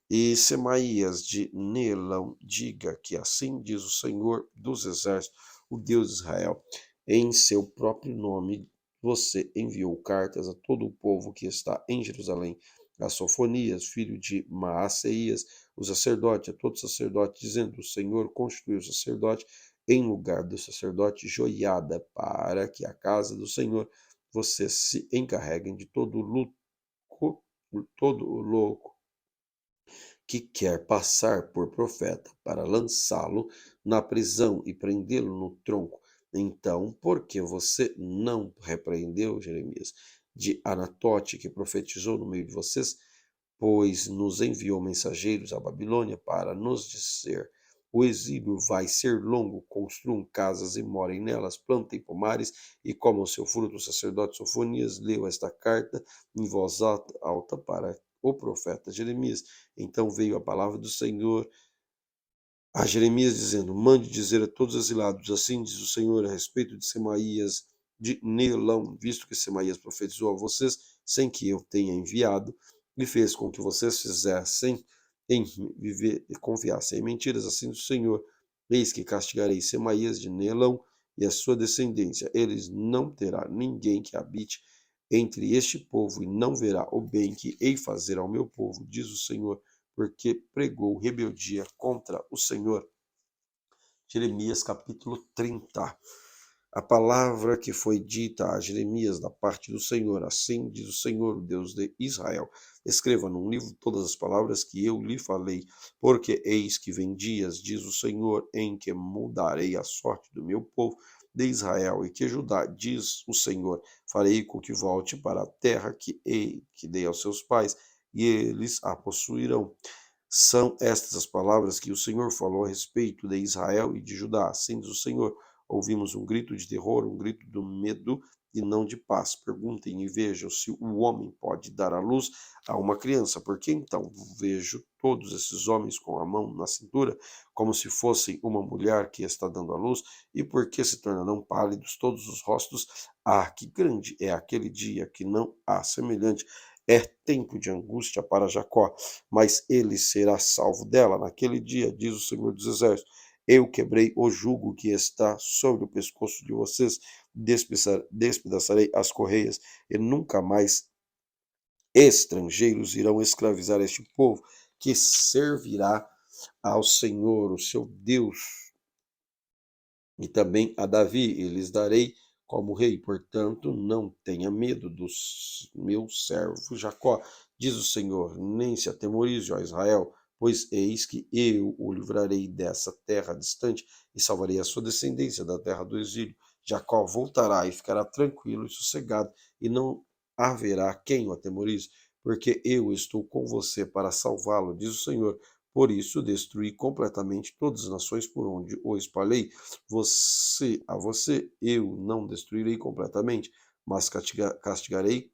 E Semaías de Nelão diga que assim diz o Senhor dos Exércitos, o Deus de Israel. Em seu próprio nome você enviou cartas a todo o povo que está em Jerusalém, a Sofonias, filho de Maaseias, o sacerdote, a todo sacerdote, dizendo: o Senhor constituiu o sacerdote em lugar do sacerdote Joiada, para que a casa do Senhor vocês se encarreguem de todo o louco que quer passar por profeta para lançá-lo na prisão e prendê-lo no tronco. Então, por que você não repreendeu Jeremias de Anatote, que profetizou no meio de vocês? Pois nos enviou mensageiros à Babilônia para nos dizer: o exílio vai ser longo, construam casas e morem nelas, plantem pomares e comam seu fruto. O sacerdote Sofonias leu esta carta em voz alta para o profeta Jeremias. Então veio a palavra do Senhor a Jeremias, dizendo: mande dizer a todos os exilados, assim diz o Senhor a respeito de Semaías de Neelão, visto que Semaías profetizou a vocês sem que eu tenha enviado, e fez com que vocês fizessem em viver e confiassem em mentiras, assim diz o Senhor: eis que castigarei Semaías de Neelão e a sua descendência. Eles não terá ninguém que habite entre este povo, e não verá o bem que hei fazer ao meu povo, diz o Senhor, porque pregou rebeldia contra o Senhor. Jeremias capítulo 30. A palavra que foi dita a Jeremias da parte do Senhor, assim diz o Senhor, o Deus de Israel: escreva num livro todas as palavras que eu lhe falei, porque eis que vem dias, diz o Senhor, em que mudarei a sorte do meu povo de Israel, e que Judá, diz o Senhor, farei com que volte para a terra que dei aos seus pais, e eles a possuirão. São estas as palavras que o Senhor falou a respeito de Israel e de Judá. Assim diz o Senhor: ouvimos um grito de terror, um grito do medo e não de paz. Perguntem e vejam se o homem pode dar à luz a uma criança. Porque então vejo todos esses homens com a mão na cintura, como se fossem uma mulher que está dando à luz, e por que se tornarão pálidos todos os rostos? Ah, que grande é aquele dia, que não há semelhante. É tempo de angústia para Jacó, mas ele será salvo dela naquele dia, diz o Senhor dos Exércitos. Eu quebrei o jugo que está sobre o pescoço de vocês, despedaçarei as correias, e nunca mais estrangeiros irão escravizar este povo, que servirá ao Senhor, o seu Deus, e também a Davi, e lhes darei como rei. Portanto, não tenha medo do meu servo Jacó, diz o Senhor, nem se atemorize, ó Israel, pois eis que eu o livrarei dessa terra distante e salvarei a sua descendência da terra do exílio. Jacó voltará e ficará tranquilo e sossegado, e não haverá quem o atemorize, porque eu estou com você para salvá-lo, diz o Senhor. Por isso, destruí completamente todas as nações por onde o espalhei. A você eu não destruirei completamente, mas castigarei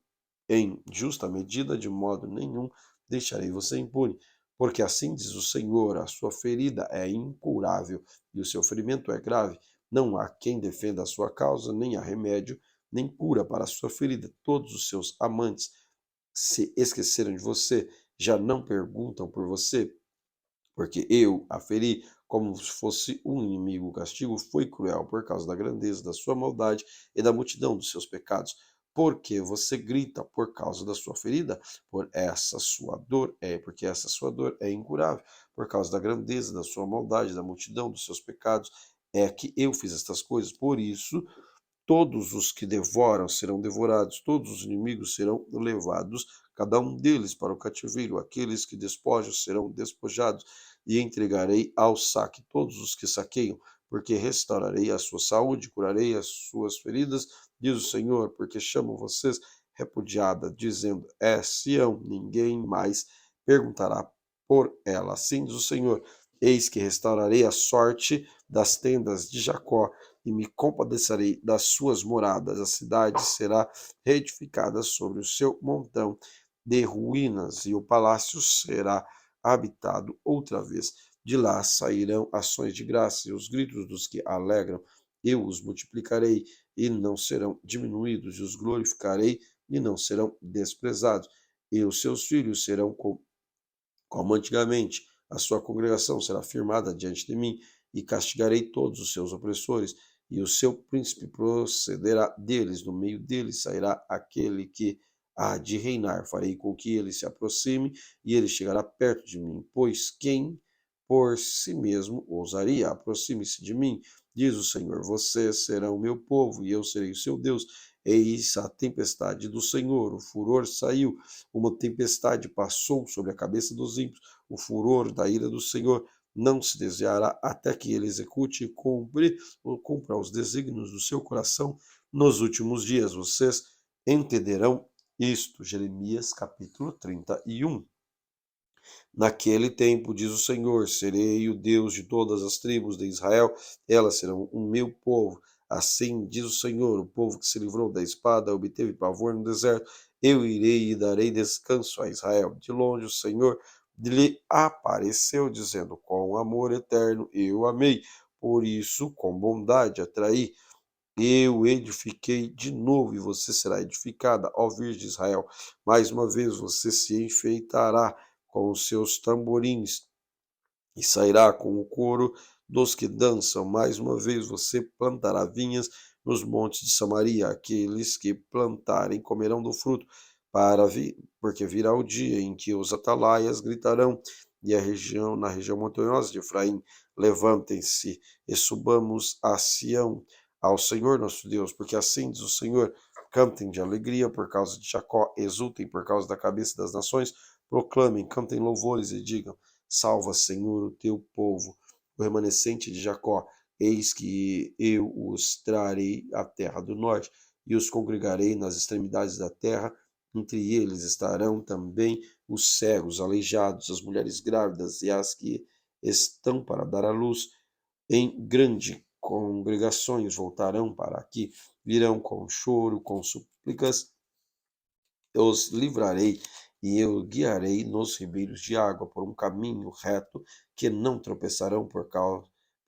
em justa medida, de modo nenhum deixarei você impune. Porque assim diz o Senhor, a sua ferida é incurável e o seu ferimento é grave. Não há quem defenda a sua causa, nem há remédio, nem cura para a sua ferida. Todos os seus amantes se esqueceram de você, já não perguntam por você, porque eu a feri como se fosse um inimigo. O castigo foi cruel por causa da grandeza da sua maldade e da multidão dos seus pecados. Porque você grita por causa da sua ferida, porque essa sua dor é incurável, por causa da grandeza da sua maldade, da multidão dos seus pecados, é que eu fiz estas coisas. Por isso todos os que devoram serão devorados, todos os inimigos serão levados, cada um deles para o cativeiro. Aqueles que despojam serão despojados, e entregarei ao saque todos os que saqueiam, porque restaurarei a sua saúde, curarei as suas feridas, diz o Senhor, porque chamam vocês repudiada, dizendo: é Sião, ninguém mais perguntará por ela. Assim diz o Senhor: eis que restaurarei a sorte das tendas de Jacó e me compadecerei das suas moradas. A cidade será reedificada sobre o seu montão de ruínas, e o palácio será habitado outra vez. De lá sairão ações de graça e os gritos dos que alegram. Eu os multiplicarei e não serão diminuídos, e os glorificarei e não serão desprezados. E os seus filhos serão como antigamente. A sua congregação será firmada diante de mim, e castigarei todos os seus opressores, e o seu príncipe procederá deles. No meio deles sairá aquele que há de reinar. Farei com que ele se aproxime, e ele chegará perto de mim. Pois quem por si mesmo ousaria? Aproxime-se de mim, diz o Senhor. Vocês serão o meu povo, e eu serei o seu Deus. Eis a tempestade do Senhor, o furor saiu, uma tempestade passou sobre a cabeça dos ímpios. O furor da ira do Senhor não se desviará até que ele execute e cumpra os desígnios do seu coração nos últimos dias. Vocês entenderão isto. Jeremias capítulo 31. Naquele tempo, diz o Senhor, serei o Deus de todas as tribos de Israel, elas serão o meu povo. Assim diz o Senhor, o povo que se livrou da espada, obteve pavor no deserto, eu irei e darei descanso a Israel. De longe o Senhor lhe apareceu, dizendo, com amor eterno eu amei, por isso com bondade atraí. Eu edifiquei de novo, e você será edificada, ó Virgem de Israel. Mais uma vez você se enfeitará com os seus tamborins e sairá com o coro dos que dançam. Mais uma vez você plantará vinhas nos montes de Samaria. Aqueles que plantarem comerão do fruto, porque virá o dia em que os atalaias gritarão, e na região montanhosa de Efraim, levantem-se e subamos a Sião, ao Senhor nosso Deus, porque assim diz o Senhor: cantem de alegria por causa de Jacó, exultem por causa da cabeça das nações, proclamem, cantem louvores e digam: salva, Senhor, o teu povo, o remanescente de Jacó. Eis que eu os trarei à terra do norte, e os congregarei nas extremidades da terra. Entre eles estarão também os cegos, aleijados, as mulheres grávidas e as que estão para dar à luz. Em grande congregações voltarão para aqui, virão com choro, com súplicas, eu os livrarei e eu guiarei nos ribeiros de água por um caminho reto, que não tropeçarão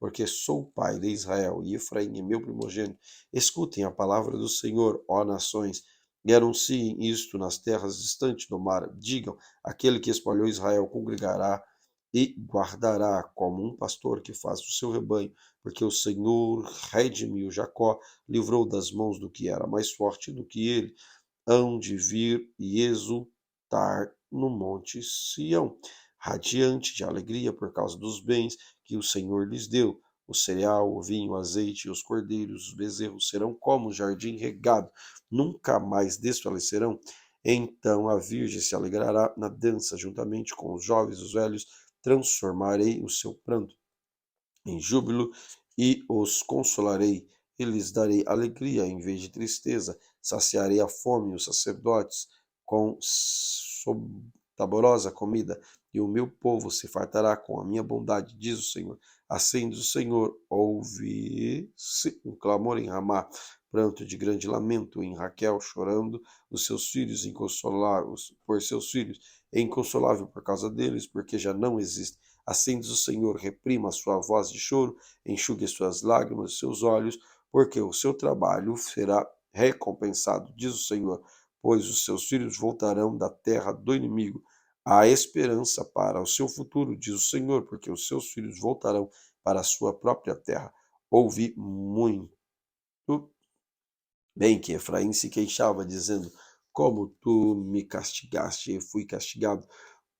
porque sou pai de Israel e Efraim é meu primogênito. Escutem a palavra do Senhor, ó nações, e anunciem isto nas terras distantes do mar. Digam: aquele que espalhou Israel congregará e guardará como um pastor que faz o seu rebanho, porque o Senhor redimiu Jacó, livrou das mãos do que era mais forte do que ele. Hão de vir e exultar no monte Sião, radiante de alegria por causa dos bens que o Senhor lhes deu. O cereal, o vinho, o azeite e os cordeiros, os bezerros serão como o jardim regado, nunca mais desfalecerão. Então a virgem se alegrará na dança, juntamente com os jovens e os velhos, transformarei o seu pranto em júbilo e os consolarei, e lhes darei alegria em vez de tristeza, saciarei a fome os sacerdotes com saborosa comida, e o meu povo se fartará com a minha bondade, diz o Senhor. Assim diz o Senhor, ouvi-se um clamor em Ramá, pranto de grande lamento em Raquel, chorando os seus filhos, inconsoláveis por seus filhos, é inconsolável por causa deles, porque já não existe. Assim diz o Senhor, reprima a sua voz de choro, enxugue as suas lágrimas dos seus olhos, porque o seu trabalho será recompensado, diz o Senhor, pois os seus filhos voltarão da terra do inimigo. Há esperança para o seu futuro, diz o Senhor, porque os seus filhos voltarão para a sua própria terra. Ouvi muito bem que Efraim se queixava, dizendo: Como tu me castigaste, e fui castigado,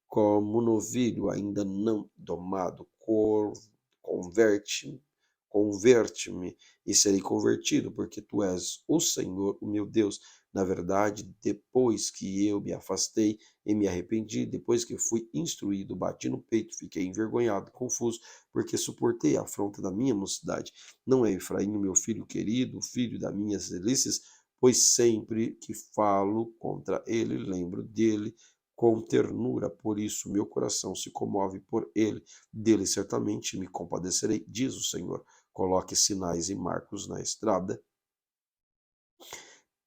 como novilho ainda não domado, converte-me, converte-me e serei convertido, porque tu és o Senhor, o meu Deus. Na verdade, depois que eu me afastei e me arrependi, depois que fui instruído, bati no peito, fiquei envergonhado, confuso, porque suportei a afronta da minha mocidade. Não é Efraim, o meu filho querido, filho das minhas delícias, pois sempre que falo contra ele, lembro dele com ternura, por isso meu coração se comove por ele. Dele certamente me compadecerei, diz o Senhor. Coloque sinais e marcos na estrada.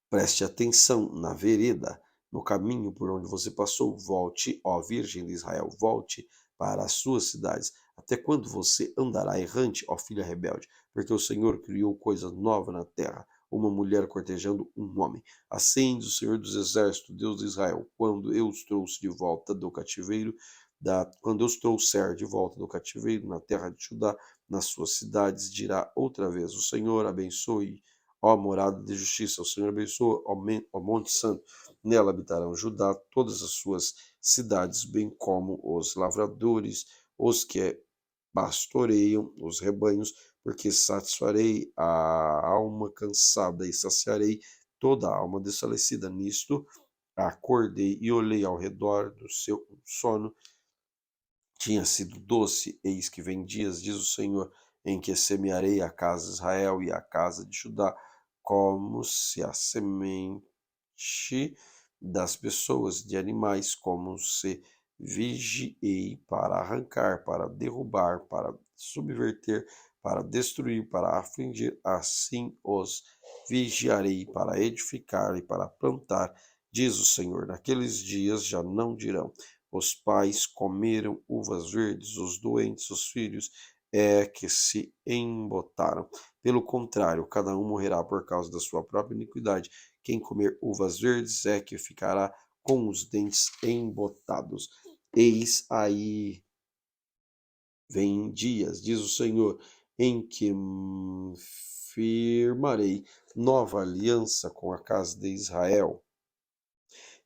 Preste atenção na vereda, no caminho por onde você passou. Volte, ó Virgem de Israel, volte para as suas cidades. Até quando você andará errante, ó filha rebelde? Porque o Senhor criou coisa nova na terra, uma mulher cortejando um homem. Assim diz o Senhor dos Exércitos, Deus de Israel, quando eu os trouxe de volta do cativeiro, quando eu os trouxer de volta do cativeiro na terra de Judá, nas suas cidades, dirá outra vez: o Senhor abençoe, ó morada de justiça, o Senhor abençoa, ó Monte Santo. Nela habitarão Judá, todas as suas cidades, bem como os lavradores, os que pastoreiam os rebanhos, porque satisfarei a alma cansada e saciarei toda a alma desfalecida. Nisto acordei e olhei ao redor do seu sono. Tinha sido doce, eis que vem dias, diz o Senhor, em que semearei a casa de Israel e a casa de Judá, como se a semente das pessoas, de animais, como se vigiei para arrancar, para derrubar, para subverter, para destruir, para afligir, assim os vigiarei para edificar e para plantar, diz o Senhor. Naqueles dias já não dirão: os pais comeram uvas verdes, os doentes, os filhos, é que se embotaram. Pelo contrário, cada um morrerá por causa da sua própria iniquidade. Quem comer uvas verdes é que ficará com os dentes embotados. Eis aí vem dias, diz o Senhor, em que firmarei nova aliança com a casa de Israel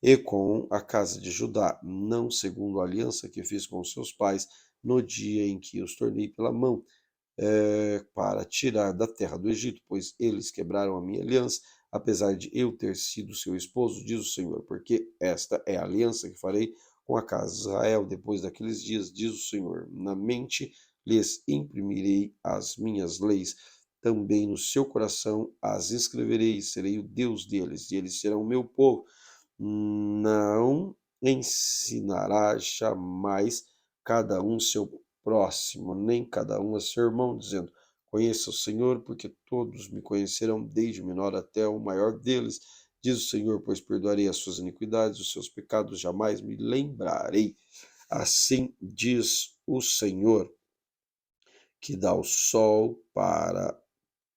e com a casa de Judá, não segundo a aliança que fiz com seus pais no dia em que os tornei pela mão, para tirar da terra do Egito, pois eles quebraram a minha aliança, apesar de eu ter sido seu esposo, diz o Senhor, porque esta é a aliança que farei com a casa de Israel depois daqueles dias, diz o Senhor. Na mente lhes imprimirei as minhas leis, também no seu coração as escreverei, serei o Deus deles, e eles serão o meu povo. Não ensinará jamais cada um seu próximo, nem cada um a seu irmão, dizendo: Conheça o Senhor, porque todos me conhecerão, desde o menor até o maior deles, diz o Senhor, pois perdoarei as suas iniquidades, os seus pecados jamais me lembrarei. Assim diz o Senhor, que dá o sol para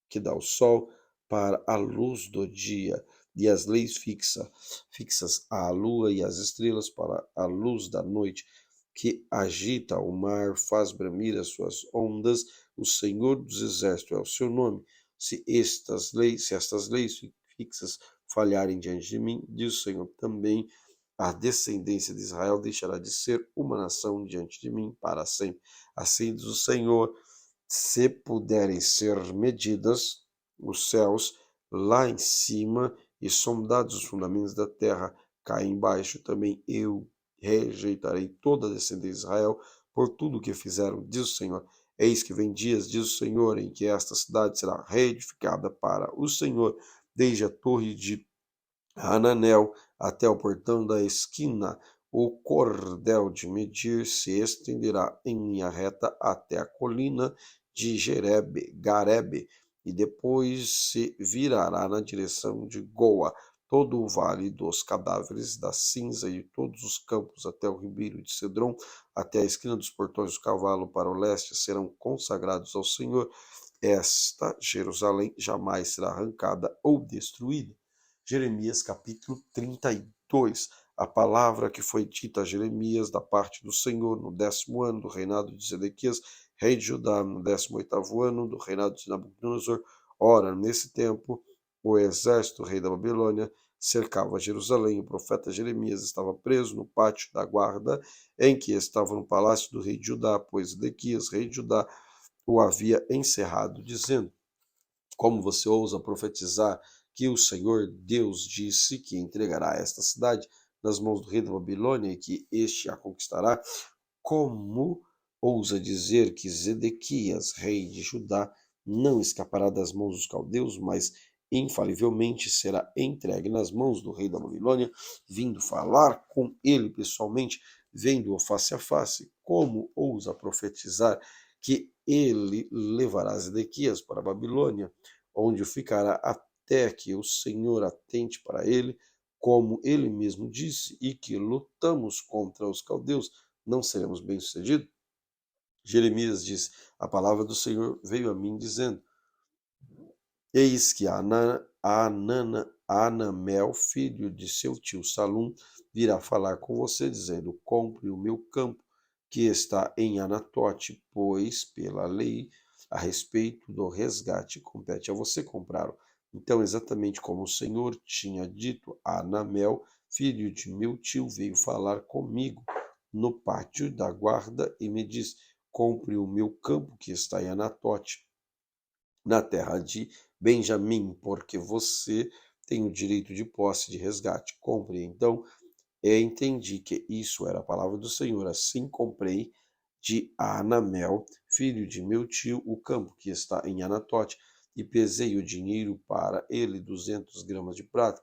que dá o sol para a luz do dia, e as leis fixas à lua e às estrelas para a luz da noite, que agita o mar, faz bramir as suas ondas, o Senhor dos Exércitos é o seu nome. Se estas leis fixas falharem diante de mim, diz o Senhor, também a descendência de Israel deixará de ser uma nação diante de mim para sempre. Assim diz o Senhor, se puderem ser medidas os céus lá em cima e sondados os fundamentos da terra cá embaixo, também eu rejeitarei toda a descendência de Israel por tudo o que fizeram, diz o Senhor. Eis que vem dias, diz o Senhor, em que esta cidade será reedificada para o Senhor, desde a torre de Hananel até o portão da esquina, o cordel de medir se estenderá em linha reta até a colina de Garebe, e depois se virará na direção de Goa, todo o vale dos cadáveres da cinza e todos os campos até o ribeiro de Cedron, até a esquina dos portões do cavalo para o leste, serão consagrados ao Senhor. Esta Jerusalém jamais será arrancada ou destruída. Jeremias capítulo 32. A palavra que foi dita a Jeremias da parte do Senhor no 10º ano do reinado de Zedequias, rei de Judá, no 18º ano do reinado de Nabucodonosor. Ora, nesse tempo, o exército rei da Babilônia cercava Jerusalém. O profeta Jeremias estava preso no pátio da guarda, em que estava no palácio do rei de Judá, pois Zedequias, rei de Judá, o havia encerrado, dizendo: como você ousa profetizar que o Senhor Deus disse que entregará esta cidade nas mãos do rei da Babilônia e que este a conquistará? Como ousa dizer que Zedequias, rei de Judá, não escapará das mãos dos caldeus, mas infalivelmente será entregue nas mãos do rei da Babilônia, vindo falar com ele pessoalmente, vendo-o face a face? Como ousa profetizar que ele levará Zedequias para a Babilônia, onde ficará até que o Senhor atente para ele, como ele mesmo disse, e que lutamos contra os caldeus, não seremos bem-sucedidos? Jeremias disse: a palavra do Senhor veio a mim, dizendo: eis que Anamel, filho de seu tio Salum, virá falar com você, dizendo: compre o meu campo, que está em Anatote, pois, pela lei, a respeito do resgate, compete a você comprá-lo. Então, exatamente como o Senhor tinha dito, Anamel, filho de meu tio, veio falar comigo no pátio da guarda e me disse: compre o meu campo, que está em Anatote, na terra de Benjamim, porque você tem o direito de posse de resgate. Compre. Então, entendi que isso era a palavra do Senhor. Assim comprei de Anamel, filho de meu tio, o campo que está em Anatote, e pesei o dinheiro para ele, 200 gramas de prata.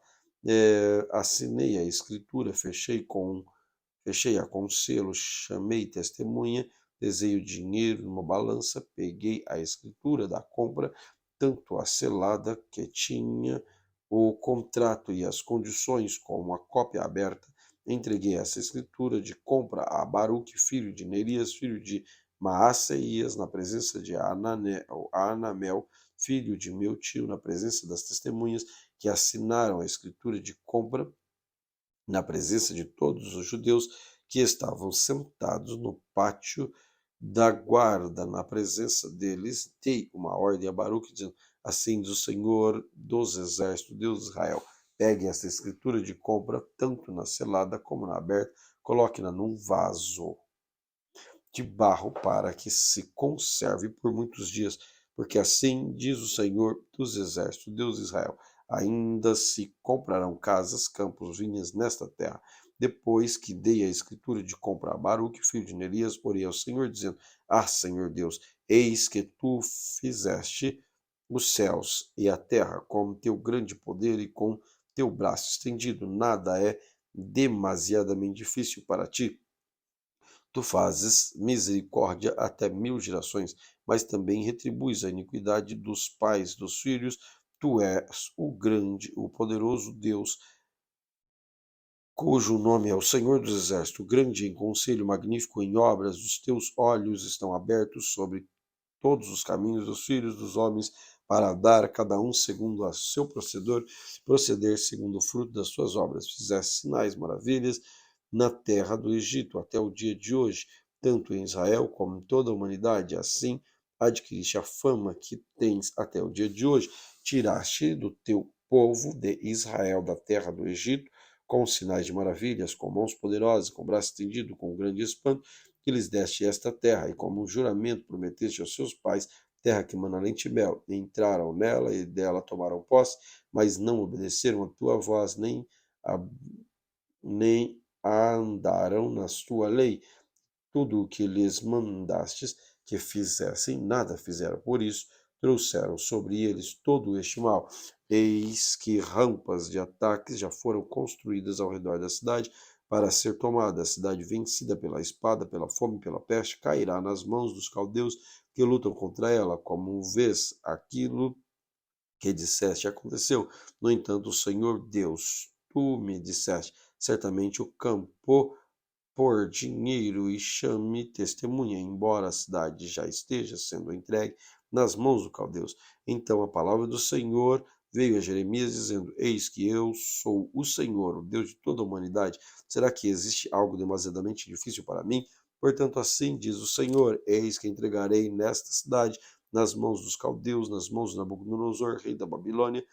Assinei a escritura, fechei-a com selo, chamei testemunha, pesei o dinheiro numa balança, peguei a escritura da compra, tanto a selada que tinha o contrato e as condições, como a cópia aberta, entreguei essa escritura de compra a Baruque, filho de Nerias, filho de Maaseias, na presença de Anamel, filho de meu tio, na presença das testemunhas que assinaram a escritura de compra, na presença de todos os judeus que estavam sentados no pátio da guarda. Na presença deles, dei uma ordem a Baruque, dizendo: assim diz o Senhor dos Exércitos, Deus de Israel: pegue esta escritura de compra, tanto na selada como na aberta, coloque-na num vaso de barro para que se conserve por muitos dias, porque assim diz o Senhor dos Exércitos, Deus de Israel: ainda se comprarão casas, campos, vinhas nesta terra. Depois que dei a escritura de compra a Baruque, filho de Nerias, orei ao Senhor, dizendo: ah, Senhor Deus, eis que tu fizeste os céus e a terra com teu grande poder e com teu braço estendido. Nada é demasiadamente difícil para ti. Tu fazes misericórdia até 1000 gerações, mas também retribuis a iniquidade dos pais dos filhos. Tu és o grande, o poderoso Deus, cujo nome é o Senhor dos Exércitos, grande em conselho, magnífico em obras. Os teus olhos estão abertos sobre todos os caminhos dos filhos dos homens, para dar a cada um segundo a seu proceder segundo o fruto das suas obras. Fizeste sinais, maravilhas na terra do Egito, até o dia de hoje, tanto em Israel como em toda a humanidade. Assim adquiriste a fama que tens até o dia de hoje. Tiraste do teu povo de Israel da terra do Egito, com sinais de maravilhas, com mãos poderosas, com braço estendido, com grande espanto, que lhes deste esta terra, e como um juramento prometeste aos seus pais, terra que mana leite e mel. Entraram nela e dela tomaram posse, mas não obedeceram a tua voz, nem andaram na tua lei. Tudo o que lhes mandastes que fizessem, nada fizeram. Por isso, trouxeram sobre eles todo este mal. Eis que rampas de ataques já foram construídas ao redor da cidade para ser tomada. A cidade vencida pela espada, pela fome, pela peste, cairá nas mãos dos caldeus que lutam contra ela. Como vês, aquilo que disseste aconteceu. No entanto, o Senhor Deus, tu me disseste, certamente o campo por dinheiro e chame testemunha, embora a cidade já esteja sendo entregue nas mãos dos caldeus. Então a palavra do Senhor veio a Jeremias dizendo: Eis que eu sou o Senhor, o Deus de toda a humanidade. Será que existe algo demasiadamente difícil para mim? Portanto, assim diz o Senhor: Eis que entregarei nesta cidade nas mãos dos caldeus, nas mãos de Nabucodonosor, rei da Babilônia,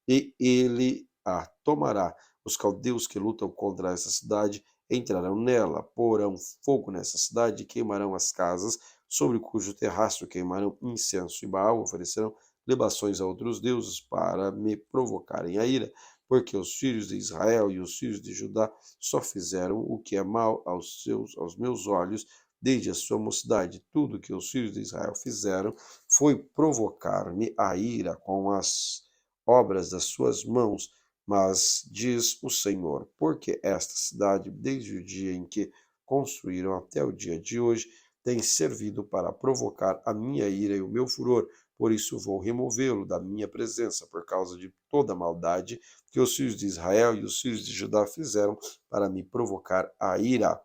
e ele a tomará. Os caldeus que lutam contra essa cidade entrarão nela, porão fogo nessa cidade e queimarão as casas, sobre cujo terraço queimarão incenso e Baal, oferecerão libações a outros deuses para me provocarem a ira, porque os filhos de Israel e os filhos de Judá só fizeram o que é mal aos meus olhos desde a sua mocidade. Tudo que os filhos de Israel fizeram foi provocar-me a ira com as obras das suas mãos, mas diz o Senhor, porque esta cidade, desde o dia em que construíram até o dia de hoje, tem servido para provocar a minha ira e o meu furor, por isso vou removê-lo da minha presença, por causa de toda a maldade que os filhos de Israel e os filhos de Judá fizeram para me provocar a ira.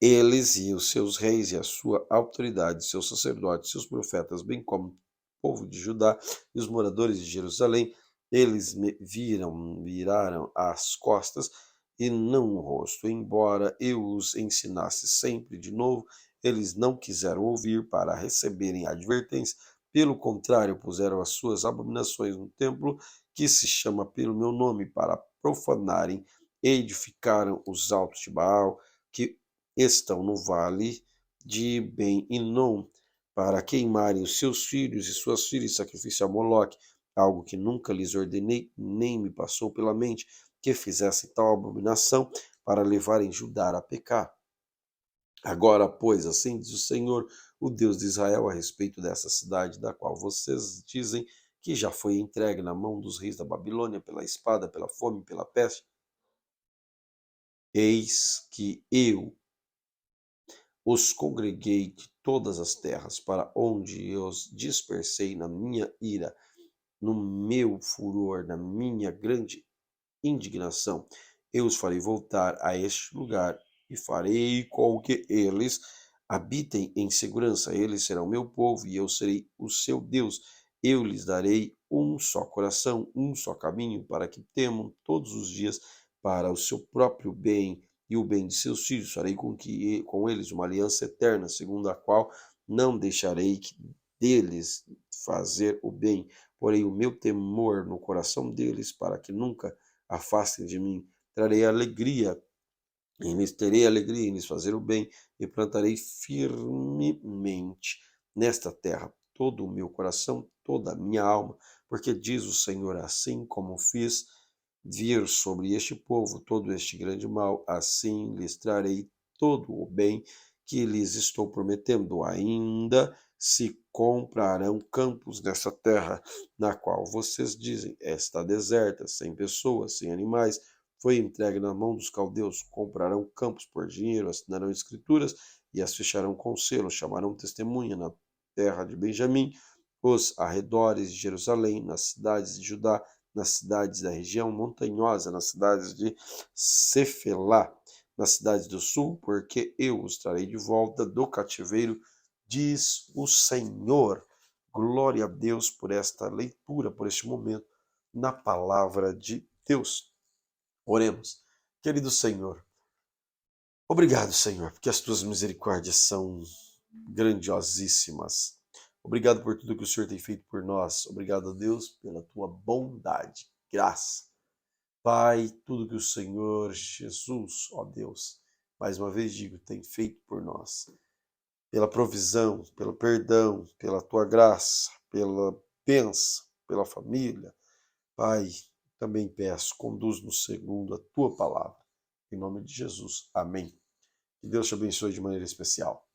Eles e os seus reis e a sua autoridade, seus sacerdotes, seus profetas, bem como o povo de Judá e os moradores de Jerusalém, eles me viraram as costas e não o rosto. Embora eu os ensinasse sempre de novo, eles não quiseram ouvir para receberem advertência. Pelo contrário, puseram as suas abominações no templo que se chama pelo meu nome para profanarem, e edificaram os altos de Baal, que estão no vale de Ben-Hinom, para queimarem os seus filhos e suas filhas em sacrifício a Moloque, algo que nunca lhes ordenei, nem me passou pela mente, que fizessem tal abominação para levarem Judá a pecar. Agora, pois, assim diz o Senhor, o Deus de Israel, a respeito dessa cidade, da qual vocês dizem que já foi entregue na mão dos reis da Babilônia pela espada, pela fome, pela peste. Eis que eu os congreguei de todas as terras, para onde eu os dispersei na minha ira, no meu furor, na minha grande indignação. Eu os farei voltar a este lugar e farei com que eles habitem em segurança. Eles serão meu povo e eu serei o seu Deus. Eu lhes darei um só coração, um só caminho, para que temam todos os dias para o seu próprio bem e o bem de seus filhos. Farei com eles uma aliança eterna, segundo a qual não deixarei deles fazer o bem, porém o meu temor no coração deles, para que nunca afastem de mim. Terei alegria em lhes fazer o bem, e plantarei firmemente nesta terra todo o meu coração, toda a minha alma, porque diz o Senhor, assim como fiz vir sobre este povo todo este grande mal, assim lhes trarei todo o bem que lhes estou prometendo. Ainda se comprarão campos nessa terra, na qual vocês dizem, está deserta, sem pessoas, sem animais, foi entregue na mão dos caldeus. Comprarão campos por dinheiro, assinarão escrituras e as fecharão com selo, chamarão testemunha na terra de Benjamim, os arredores de Jerusalém, nas cidades de Judá, nas cidades da região montanhosa, nas cidades de Cefelá, nas cidades do sul, porque eu os trarei de volta do cativeiro, diz o Senhor. Glória a Deus por esta leitura, por este momento, na palavra de Deus. Oremos. Querido Senhor, obrigado, Senhor, porque as tuas misericórdias são grandiosíssimas. Obrigado por tudo que o Senhor tem feito por nós. Obrigado, Deus, pela tua bondade, graça. Pai, tudo que o Senhor Jesus, ó Deus, mais uma vez digo, tem feito por nós. Pela provisão, pelo perdão, pela tua graça, pela bênção, pela família. Pai, também peço, conduz-nos segundo a tua palavra. Em nome de Jesus. Amém. Que Deus te abençoe de maneira especial.